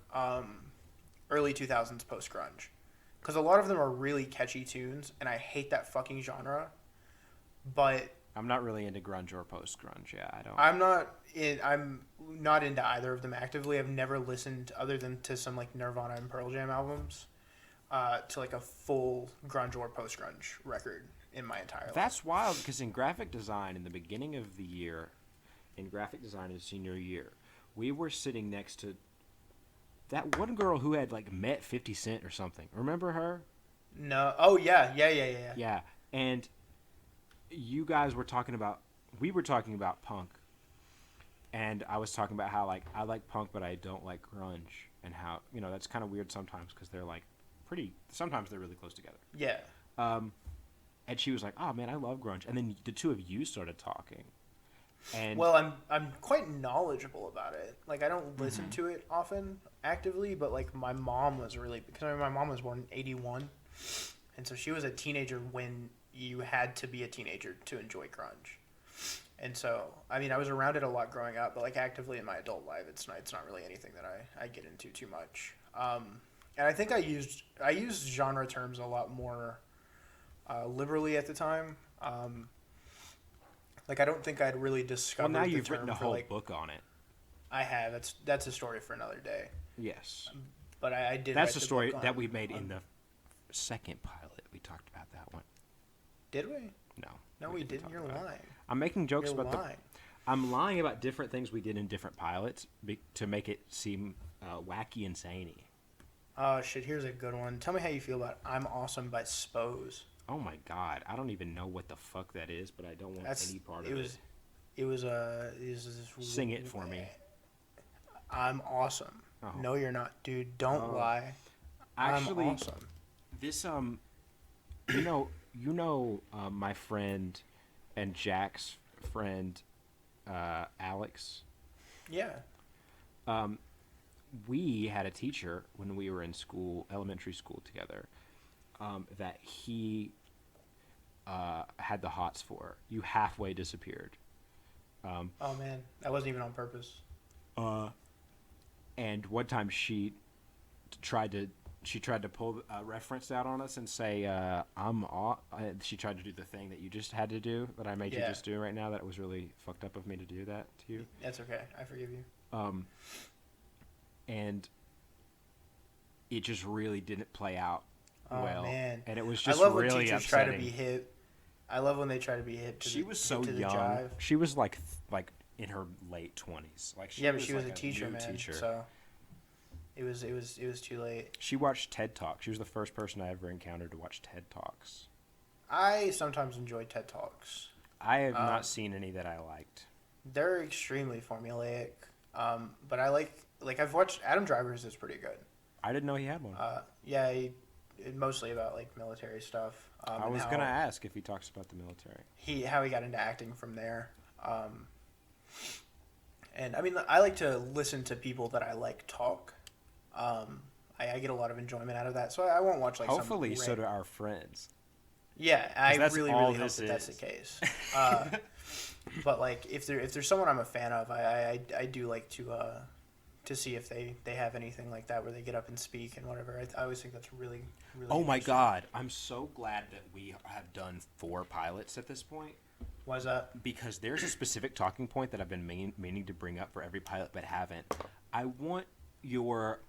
early 2000s post-grunge. Because a lot of them are really catchy tunes, and I hate that fucking genre. But I'm not really into grunge or post-grunge. Yeah, I don't. I'm not into either of them actively. I've never listened other than to some like Nirvana and Pearl Jam albums to like a full grunge or post-grunge record in my entire life. That's wild because in graphic design, in the beginning of the year, in graphic design in senior year, we were sitting next to that one girl who had like met 50 Cent or something. Remember her? No. Oh yeah. Yeah, and you guys were talking about. We were talking about punk, and I was talking about how like I like punk, but I don't like grunge, and how that's kind of weird sometimes because they're like pretty. Sometimes they're really close together. Yeah. And she was like, "Oh man, I love grunge." And then the two of you started talking. And well, I'm quite knowledgeable about it. Like I don't listen to it often actively, but like my mom was really because my mom was born in '81, and so she was a teenager when you had to be a teenager to enjoy grunge. And so I mean I was around it a lot growing up, but like actively in my adult life, it's not really anything that I get into too much. And I think I used genre terms a lot more liberally at the time. Like I don't think I'd really discovered. well, now the you've term written a for, whole like, book on it. I have. That's a story for another day. Yes, But I did. that's write the the story book that on- we made in on- the second pilot. We talked about that one. Did we? No, We didn't didn't. talk You're about it. lying. I'm making jokes You're about lying. I'm lying about different things we did in different pilots to make it seem wacky and zany. Oh shit! Here's a good one. Tell me how you feel about "I'm Awesome" by Spose. Oh my god, I don't even know what the fuck that is, but I don't want any part of it. It was this. Sing it for me. I'm awesome. Oh. No, you're not, dude. Don't lie. Actually, I'm awesome. this my friend and Jack's friend, Alex. Yeah. We had a teacher when we were in school, elementary school together, that he had the hots for. You halfway disappeared. Oh man, that wasn't even on purpose. And one time she tried to pull a reference out on us and say, she tried to do the thing that you just had to do, that I made you just do right now, that it was really fucked up of me to do that to you. That's okay. I forgive you. And it just really didn't play out well. Man. And it was just I love really when teachers upsetting. try to be hip. I love when they try to be hip. She was so young. She was like in her late 20s. Like but she was like a teacher, man. So it was too late. She watched TED Talks. She was the first person I ever encountered to watch TED Talks. I sometimes enjoy TED Talks. I have not seen any that I liked. They're extremely formulaic, but I like I've watched Adam Driver's is pretty good. I didn't know he had one. Yeah, mostly about like military stuff. I was gonna ask if he talks about the military. How he got into acting from there. And I mean, I like to listen to people that I like talk. I get a lot of enjoyment out of that, so I won't watch like. Hopefully, so do our friends. Yeah, I really hope that that's the case. But like, if there's someone I'm a fan of, I do like to see if they have anything like that where they get up and speak and whatever. I always think that's really Oh my God, I'm so glad that we have done 4 pilots at this point. Why is that? Because there's a specific talking point that I've been meaning to bring up for every pilot but haven't. I want your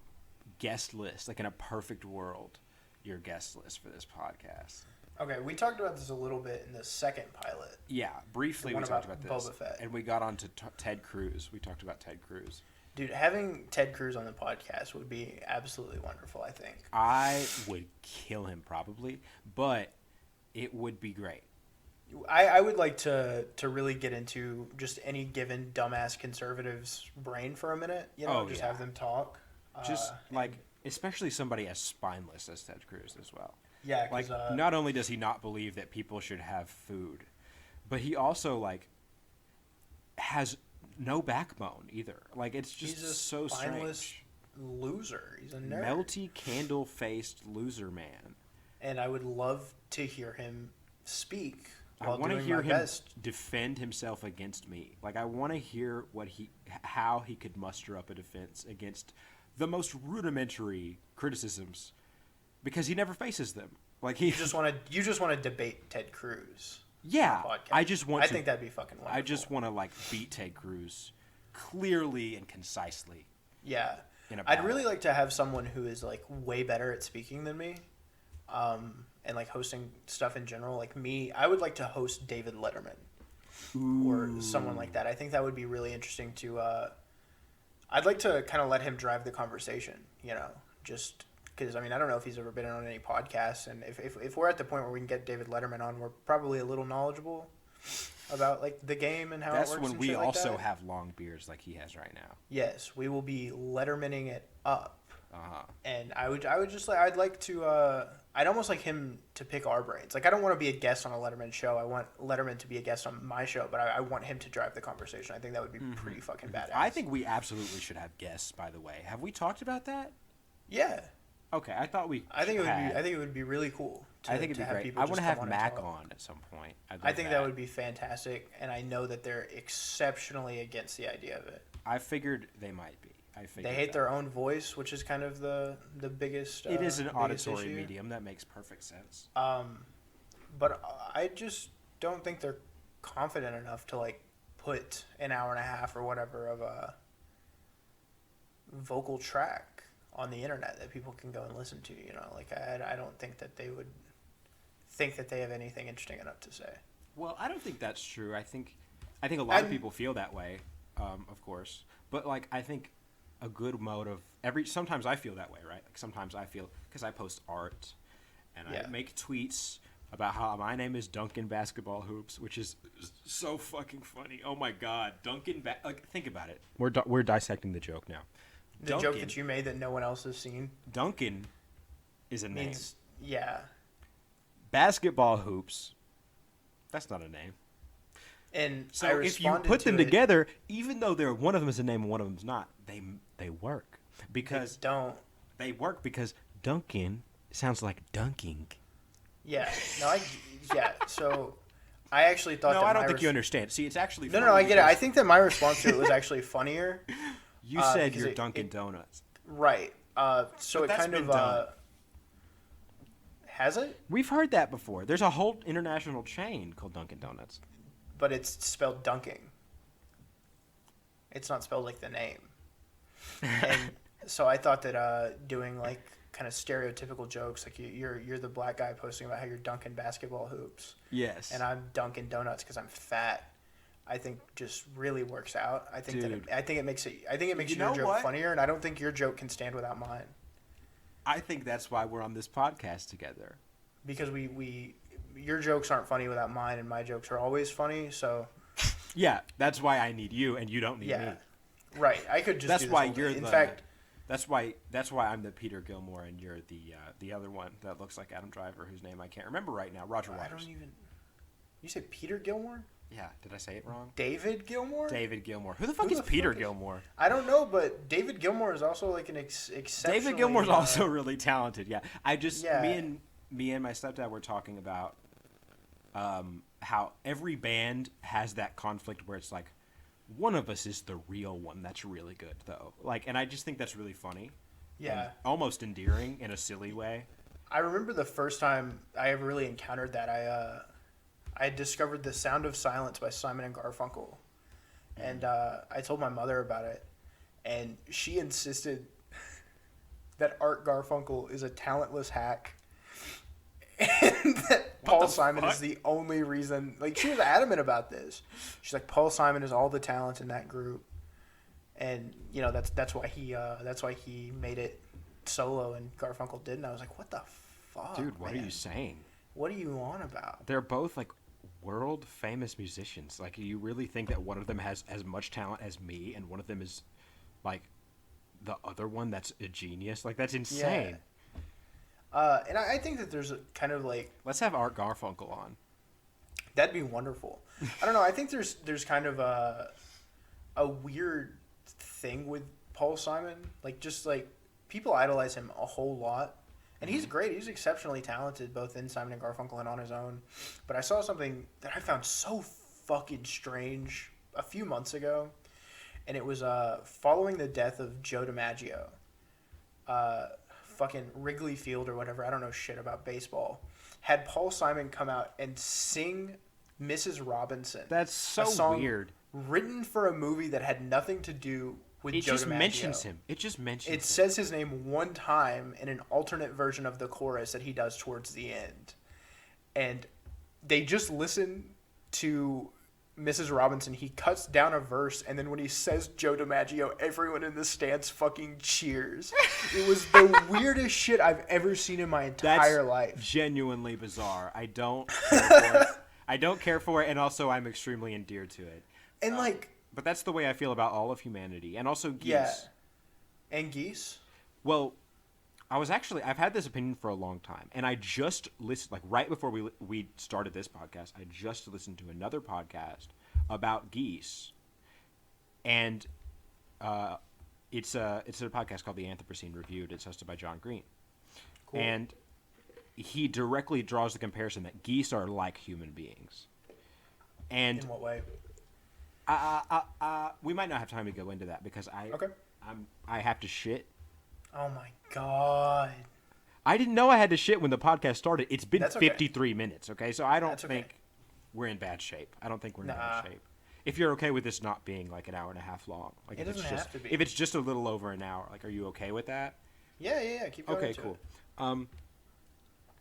guest list, like in a perfect world, your guest list for this podcast. Okay, we talked about this a little bit in the second pilot. Yeah, briefly we talked about this. Boba Fett. And we got on to Ted Cruz. We talked about Ted Cruz. Dude, having Ted Cruz on the podcast would be absolutely wonderful, I think. I would kill him probably, but it would be great. I would like to really get into just any given dumbass conservative's brain for a minute. Have them talk. Especially somebody as spineless as Ted Cruz as well. Yeah, like not only does he not believe that people should have food, but he also has no backbone either. Like it's just so strange. Loser. He's a nerd. Melty, candle-faced loser man. And I would love to hear him speak. I want to hear him defend himself against me. Like I want to hear how he could muster up a defense against the most rudimentary criticisms. Because he never faces them. Like you just want to debate Ted Cruz. Yeah, I think that'd be fucking wonderful. I just want to beat Ted Cruz clearly and concisely. Yeah, I'd really like to have someone who is way better at speaking than me, and hosting stuff in general. Like me, I would like to host David Letterman. Ooh. Or someone like that. I think that would be really interesting to. I'd like to kind of let him drive the conversation. Just. Because, I don't know if he's ever been on any podcasts, and if we're at the point where we can get David Letterman on, we're probably a little knowledgeable about, the game and how it works. That's when we also have long beards like he has right now. Yes, we will be Lettermaning it up. Uh-huh. And I'd like to, I'd almost like him to pick our brains. I don't want to be a guest on a Letterman show. I want Letterman to be a guest on my show, but I want him to drive the conversation. I think that would be pretty fucking badass. I think we absolutely should have guests, by the way. Have we talked about that? Yeah. Okay, I thought we. I think it would be really cool. I think it'd be great. I want to have Mac on at some point. I think that would be fantastic, and I know that they're exceptionally against the idea of it. I figured they might be. They hate their own voice, which is kind of the biggest. It is an auditory medium. That makes perfect sense. But I just don't think they're confident enough to put an hour and a half or whatever of a vocal track on the internet that people can go and listen to. I don't think that they would think that they have anything interesting enough to say. Well, I don't think that's true. I think a lot of people feel that way, of course. But I think a good mode of sometimes I feel that way, right? Sometimes I feel because I post art and I make tweets about how my name is Duncan Basketball Hoops, which is so fucking funny. Oh my God, Duncan! Think about it. We're dissecting the joke now. The Duncan, joke that you made that no one else has seen. Duncan is a name. Yeah. Basketball Hoops. That's not a name. And so if you put them together, even though one of them is a name and one of them's not, they work because they work because Duncan sounds like dunking. Yeah. So I actually thought. No, I don't think you understand. See, it's actually no. I get it. I think that my response to it was actually funnier. You said you're Dunkin' Donuts. Right. So it kind of has it? We've heard that before. There's a whole international chain called Dunkin' Donuts. But it's spelled dunking. It's not spelled like the name. And so I thought that doing kind of stereotypical jokes. Like you're the black guy posting about how you're dunking basketball hoops. Yes. And I'm dunking donuts because I'm fat. I think just really works out. I think I think it makes your joke funnier, and I don't think your joke can stand without mine. I think that's why we're on this podcast together. Because your jokes aren't funny without mine, and my jokes are always funny. So yeah, that's why I need you, and you don't need me. Right. I could just. That's why you're in fact. That's why I'm the Peter Gilmore, and you're the other one that looks like Adam Driver, whose name I can't remember right now. Roger Waters. I don't even. You said Peter Gilmore? Yeah. Did I say it wrong? David Gilmore? David Gilmore. Who the fuck is Peter Gilmore? I don't know, but David Gilmore is also like an exceptionally. David Gilmore's also really talented. Yeah. Me and my stepdad were talking about how every band has that conflict where it's like, one of us is the real one that's really good, though. Like, and I just think that's really funny. Yeah. Almost endearing in a silly way. I remember the first time I ever really encountered that. I discovered The Sound of Silence by Simon and Garfunkel. And I told my mother about it. And she insisted that Art Garfunkel is a talentless hack. And that Paul Simon is the only reason. Like, she was adamant about this. She's like, Paul Simon is all the talent in that group, and you know that's why he made it solo and Garfunkel didn't. I was like, what the fuck, dude? What are you saying? What are you on about? They're both like world famous musicians. Like, you really think that one of them has as much talent as me, and one of them is like the other one that's a genius? Like, that's insane. Yeah. And I think that there's a kind of like... Let's have Art Garfunkel on. That'd be wonderful. I don't know. I think there's kind of a weird thing with Paul Simon. Like, just like, people idolize him a whole lot. And he's great. He's exceptionally talented, both in Simon and Garfunkel and on his own. But I saw something that I found so fucking strange a few months ago. And it was following the death of Joe DiMaggio. Fucking Wrigley Field or whatever, I don't know shit about baseball, had Paul Simon come out and sing Mrs. Robinson. That's so weird. Written for a movie that had nothing to do with Joe DiMaggio. It just mentions him. It says his name one time in an alternate version of the chorus that he does towards the end. And they just listen to Mrs. Robinson. He cuts down a verse, and then when he says Joe DiMaggio, everyone in the stands fucking cheers. It was the weirdest shit I've ever seen in my entire life. Genuinely bizarre. I don't care for it. I don't care for it, and also I'm extremely endeared to it. And but that's the way I feel about all of humanity, and also geese. Yeah. And geese? Well, I've had this opinion for a long time, and I just listened, like right before we started this podcast, I just listened to another podcast about geese, and it's a podcast called The Anthropocene Reviewed. It's hosted by John Green. Cool. And he directly draws the comparison that geese are like human beings. And in what way? We might not have time to go into that because I have to shit. Oh my god. I didn't know I had to shit when the podcast started. It's been 53 minutes, okay? So I don't think we're in bad shape. I don't think we're in bad shape. If you're okay with this not being like an hour and a half long. Like, it doesn't have to be. If it's just a little over an hour, like, are you okay with that? Yeah. Keep going. Okay, cool.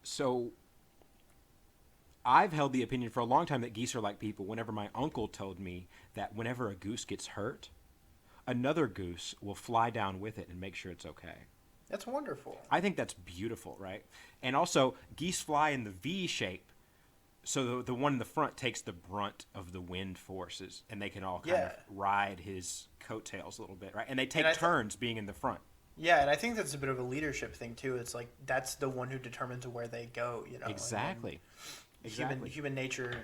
So I've held the opinion for a long time that geese are like people. Whenever my uncle told me that whenever a goose gets hurt, another goose will fly down with it and make sure it's okay. That's wonderful. I think that's beautiful, right? And also, geese fly in the V shape, so the one in the front takes the brunt of the wind forces, and they can all kind of ride his coattails a little bit, right? And they take turns being in the front. Yeah, and I think that's a bit of a leadership thing, too. It's like, that's the one who determines where they go, you know? Exactly. Human nature,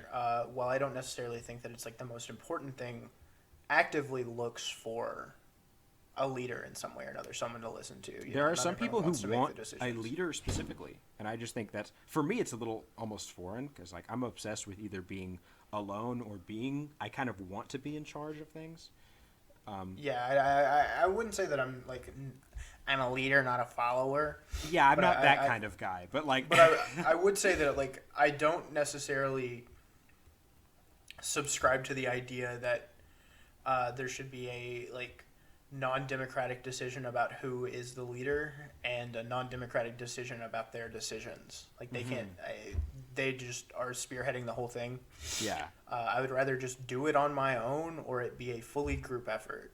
while I don't necessarily think that it's like the most important thing, actively looks for a leader in some way or another, someone to listen to. There are some people who want a leader specifically, and I just think that's, for me, it's a little almost foreign, because like I'm obsessed with either being alone or I kind of want to be in charge of things. I wouldn't say that I'm a leader, not a follower. Yeah, I'm not that kind of guy, but like. But I would say that like I don't necessarily subscribe to the idea that there should be a non-democratic decision about who is the leader and a non-democratic decision about their decisions. Like they can't, they just are spearheading the whole thing. Yeah. I would rather just do it on my own or it be a fully group effort.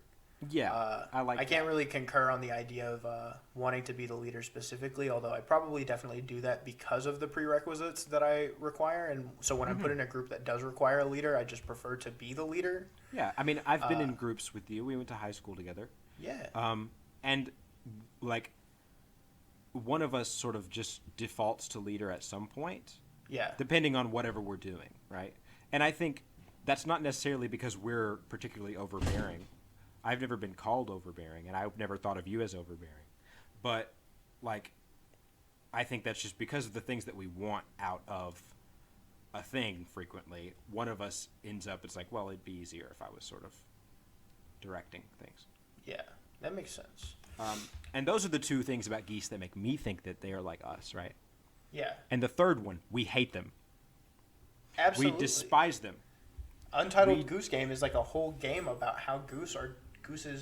Yeah, I can't really concur on the idea of wanting to be the leader specifically, although I probably definitely do that because of the prerequisites that I require. And so when I'm put in a group that does require a leader, I just prefer to be the leader. Yeah, I mean, I've been in groups with you. We went to high school together. Yeah. And, like, one of us sort of just defaults to leader at some point. Yeah. Depending on whatever we're doing, right? And I think that's not necessarily because we're particularly overbearing. I've never been called overbearing, and I've never thought of you as overbearing. But, like, I think that's just because of the things that we want out of a thing frequently. One of us ends up, it's like, well, it'd be easier if I was sort of directing things. Yeah, that makes sense. And those are the two things about geese that make me think that they are like us, right? Yeah. And the third one, we hate them. Absolutely. We despise them. Untitled Goose Game is like a whole game about how gooses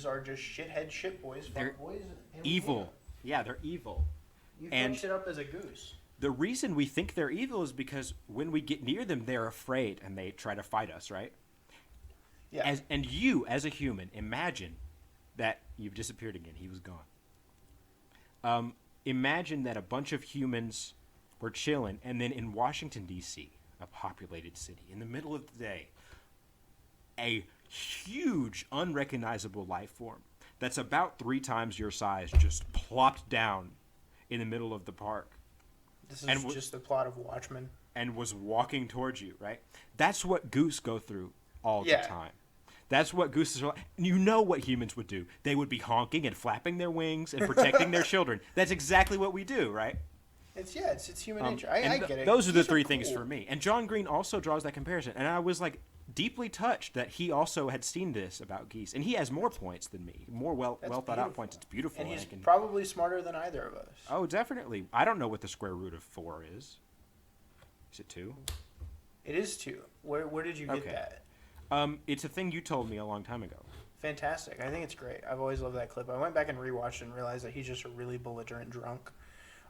are just shithead shitboys, fuckboys. Evil. Yeah, they're evil. You fuck shit up as a goose. The reason we think they're evil is because when we get near them, they're afraid and they try to fight us, right? Yeah. And you, as a human, imagine that you've disappeared again. He was gone. Imagine that a bunch of humans were chilling, and then in Washington, D.C., a populated city, in the middle of the day, a huge, unrecognizable life form that's about 3 times your size just plopped down in the middle of the park. This is just the plot of Watchmen. And was walking towards you, right? That's what goose go through all the time. That's what gooses are like. You know what humans would do. They would be honking and flapping their wings and protecting their children. That's exactly what we do, right? It's human nature. I get it. Those are the three things for me. And John Green also draws that comparison. And I was like deeply touched that he also had seen this about geese. And he has more points than me, more well thought out points. It's beautiful. And he's probably smarter than either of us. Oh, definitely. I don't know what the square root of 4 is. Is it 2? It is 2. Where did you get that? It's a thing you told me a long time ago. Fantastic. I think it's great. I've always loved that clip. I went back and rewatched it and realized that he's just a really belligerent drunk.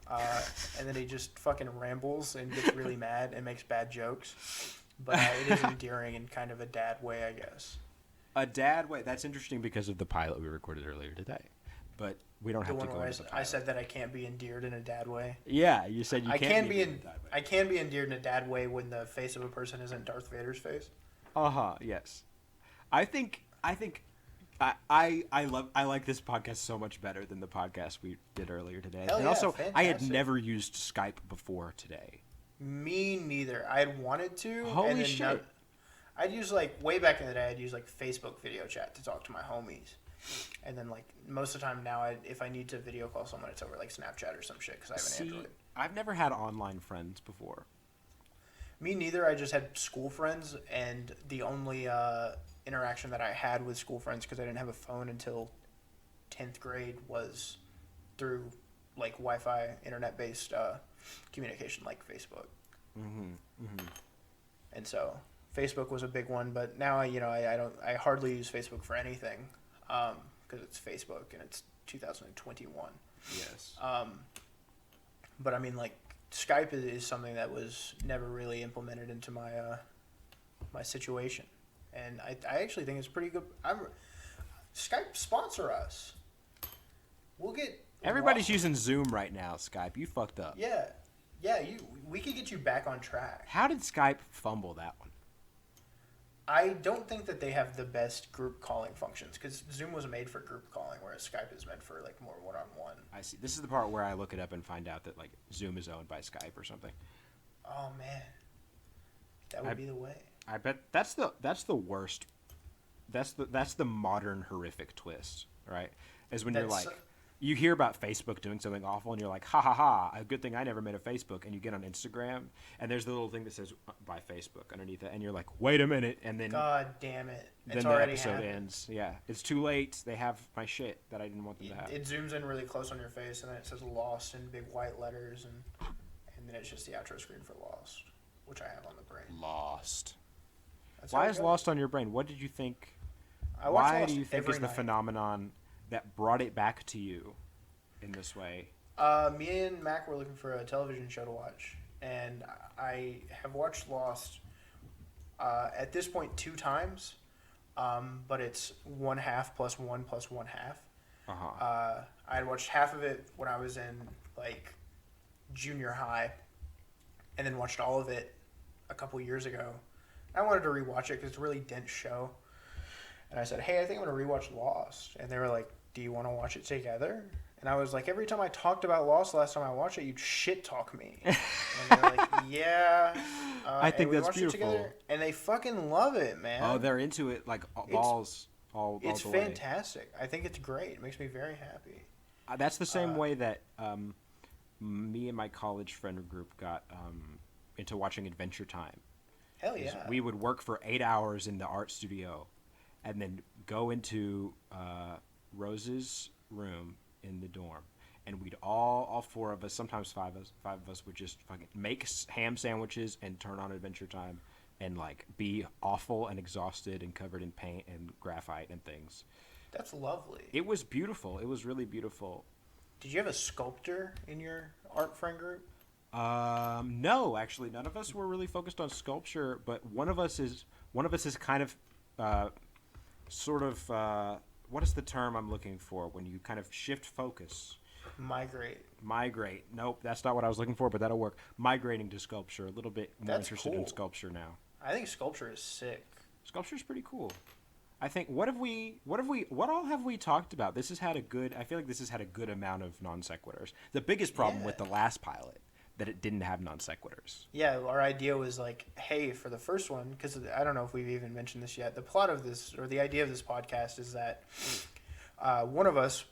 And then he just fucking rambles and gets really mad and makes bad jokes. But it is endearing in kind of a dad way, I guess. A dad way? That's interesting because of the pilot we recorded earlier today. But we don't have to go into the pilot. I said that I can't be endeared in a dad way. Yeah, you said you can't be endeared in a dad way. I can be endeared in a dad way when the face of a person isn't Darth Vader's face. Yes. I like this podcast so much better than the podcast we did earlier today. Hell and yeah, also, fantastic. I had never used Skype before today. Me neither. I had wanted to. Holy shit. I'd use way back in the day, I'd use Facebook video chat to talk to my homies. And then most of the time now, if I need to video call someone, it's over Snapchat or some shit because I have an Android. I've never had online friends before. Me neither. I just had school friends, and the only interaction that I had with school friends, because I didn't have a phone until 10th grade, was through Wi-Fi, internet-based communication like Facebook. And so Facebook was a big one, but now I hardly use Facebook for anything because it's Facebook and it's 2021. Yes. But I mean, Skype is something that was never really implemented into my my situation, and I actually think it's pretty good. Skype sponsor us. We'll get. Everybody's using Zoom right now. Skype, you fucked up. Yeah. We could get you back on track. How did Skype fumble that one? I don't think that they have the best group calling functions because Zoom was made for group calling, whereas Skype is meant for more one-on-one. I see. This is the part where I look it up and find out that Zoom is owned by Skype or something. Oh man, that would be the way. I bet that's the worst. That's the modern horrific twist, right? Is when you're you hear about Facebook doing something awful, and you're like, ha ha ha, a good thing I never made a Facebook. And you get on Instagram, and there's the little thing that says by Facebook underneath it, and you're like, wait a minute, and then God damn it, then the episode ends. Yeah, it's too late. They have my shit that I didn't want them to have. It zooms in really close on your face, and then it says Lost in big white letters, and then it's just the outro screen for Lost, which I have on the brain. Lost. Why is Lost on your brain? What did you think? I watch Why Lost do you think is the night. phenomenon that brought it back to you in this way? Me and Mac were looking for a television show to watch, and I have watched Lost at this point 2 times, but it's 1/2 plus 1 plus 1/2. I had watched half of it when I was in like junior high, and then watched all of it a couple years ago. I wanted to rewatch it because it's a really dense show, and I said, "Hey, I think I'm gonna rewatch Lost," and they were like, "Do you want to watch it together?" And I was like, every time I talked about Lost last time I watched it, you'd shit talk me. And they were like, yeah. I think that's beautiful. And they fucking love it, man. Oh, they're into it like balls all the way. It's fantastic. I think it's great. It makes me very happy. That's the same way that me and my college friend group got into watching Adventure Time. Hell yeah. We would work for 8 hours in the art studio and then go into Rose's room in the dorm, and we'd all 4 of us, sometimes 5 of us would just fucking make ham sandwiches and turn on Adventure Time and like be awful and exhausted and covered in paint and graphite and things. That's lovely. It was beautiful. It was really beautiful. Did you have a sculptor in your art friend group? No, actually, none of us were really focused on sculpture, but one of us is kind of sort of what is the term I'm looking for when you kind of shift focus? Migrate. Nope, that's not what I was looking for, but that'll work. Migrating to sculpture, a little bit more interested in sculpture now. I think sculpture is sick. Sculpture's pretty cool. I think what all have we talked about? I feel like this has had a good amount of non sequiturs. The biggest problem with the last pilot that it didn't have non sequiturs. Yeah, our idea was like, hey, for the first one, because I don't know if we've even mentioned this yet. The plot of this, or the idea of this podcast, is that one of us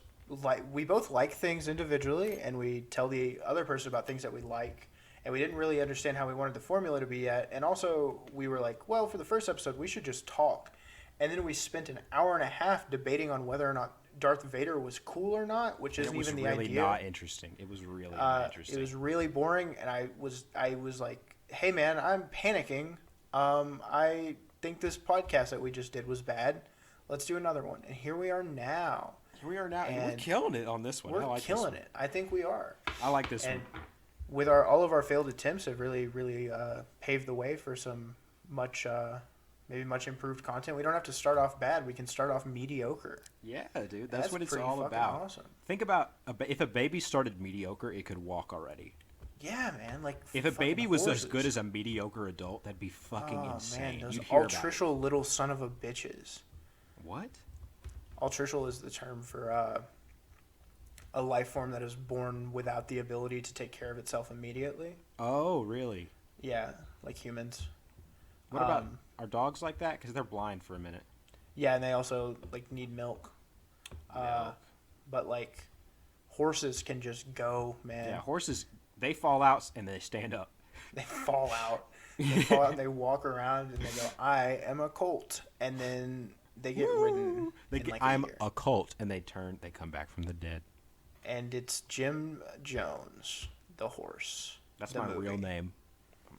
we both like things individually, and we tell the other person about things that we like, and we didn't really understand how we wanted the formula to be yet. And also, we were like, well, for the first episode, we should just talk. And then we spent an hour and a half debating on whether or not Darth Vader was cool or not, which isn't even the idea. It was really not interesting. It was really not interesting. It was really boring, and I was like, hey, man, I'm panicking. I think this podcast that we just did was bad. Let's do another one. And here we are now. And we're killing it on this one. We're killing it. I think we are. I like this one. With all of our failed attempts have really, really paved the way for some much improved content. We don't have to start off bad. We can start off mediocre. Yeah, dude. That's what it's all about. Awesome. Think about if a baby started mediocre, it could walk already. Yeah, man. Like if a baby was as good as a mediocre adult, that'd be fucking insane. Man, those altricial little son of a bitches. What? Altricial is the term for a life form that is born without the ability to take care of itself immediately. Oh, really? Yeah, like humans. What about are dogs like that? Because they're blind for a minute. Yeah, and they also like need milk. But like horses can just go, man. Yeah, horses, they fall out and they stand up. They fall out. They fall out and they walk around and they go, I am a colt. And then they get ridden. I'm a colt. And they come back from the dead. And it's Jim Jones, the horse. That's my real name.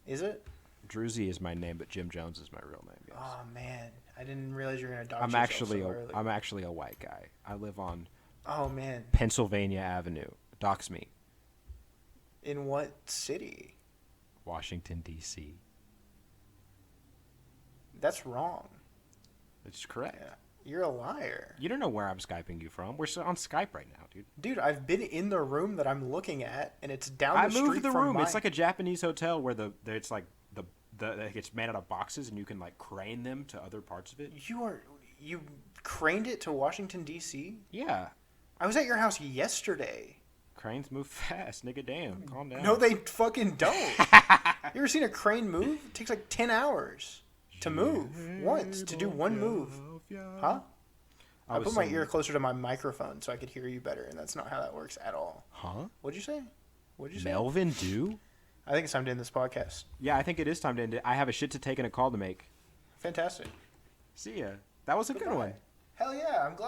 Is it? Druzy is my name, but Jim Jones is my real name. Yes. Oh man, I didn't realize you were gonna dox yourself so early. I'm actually a white guy. I live on. Oh man. Pennsylvania Avenue. Dox me. In what city? Washington D.C. That's wrong. That's correct. Yeah. You're a liar. You don't know where I'm Skyping you from. We're on Skype right now, dude. Dude, I've been in the room that I'm looking at, and it's down the street from I moved the room. It's like a Japanese hotel where it's like it's made out of boxes, and you can like crane them to other parts of it. You craned it to Washington D.C.? Yeah. I was at your house yesterday. Cranes move fast, nigga. Damn, calm down. No, they fucking don't. You ever seen a crane move? It takes like 10 hours to move once, to do one move. Huh? I put my ear closer to my microphone so I could hear you better, and that's not how that works at all. Huh? What'd you say? Melvin do? I think it's time to end this podcast. Yeah, I think it is time to end it. I have a shit to take and a call to make. Fantastic. See ya. That was a good one. Hell yeah, I'm glad.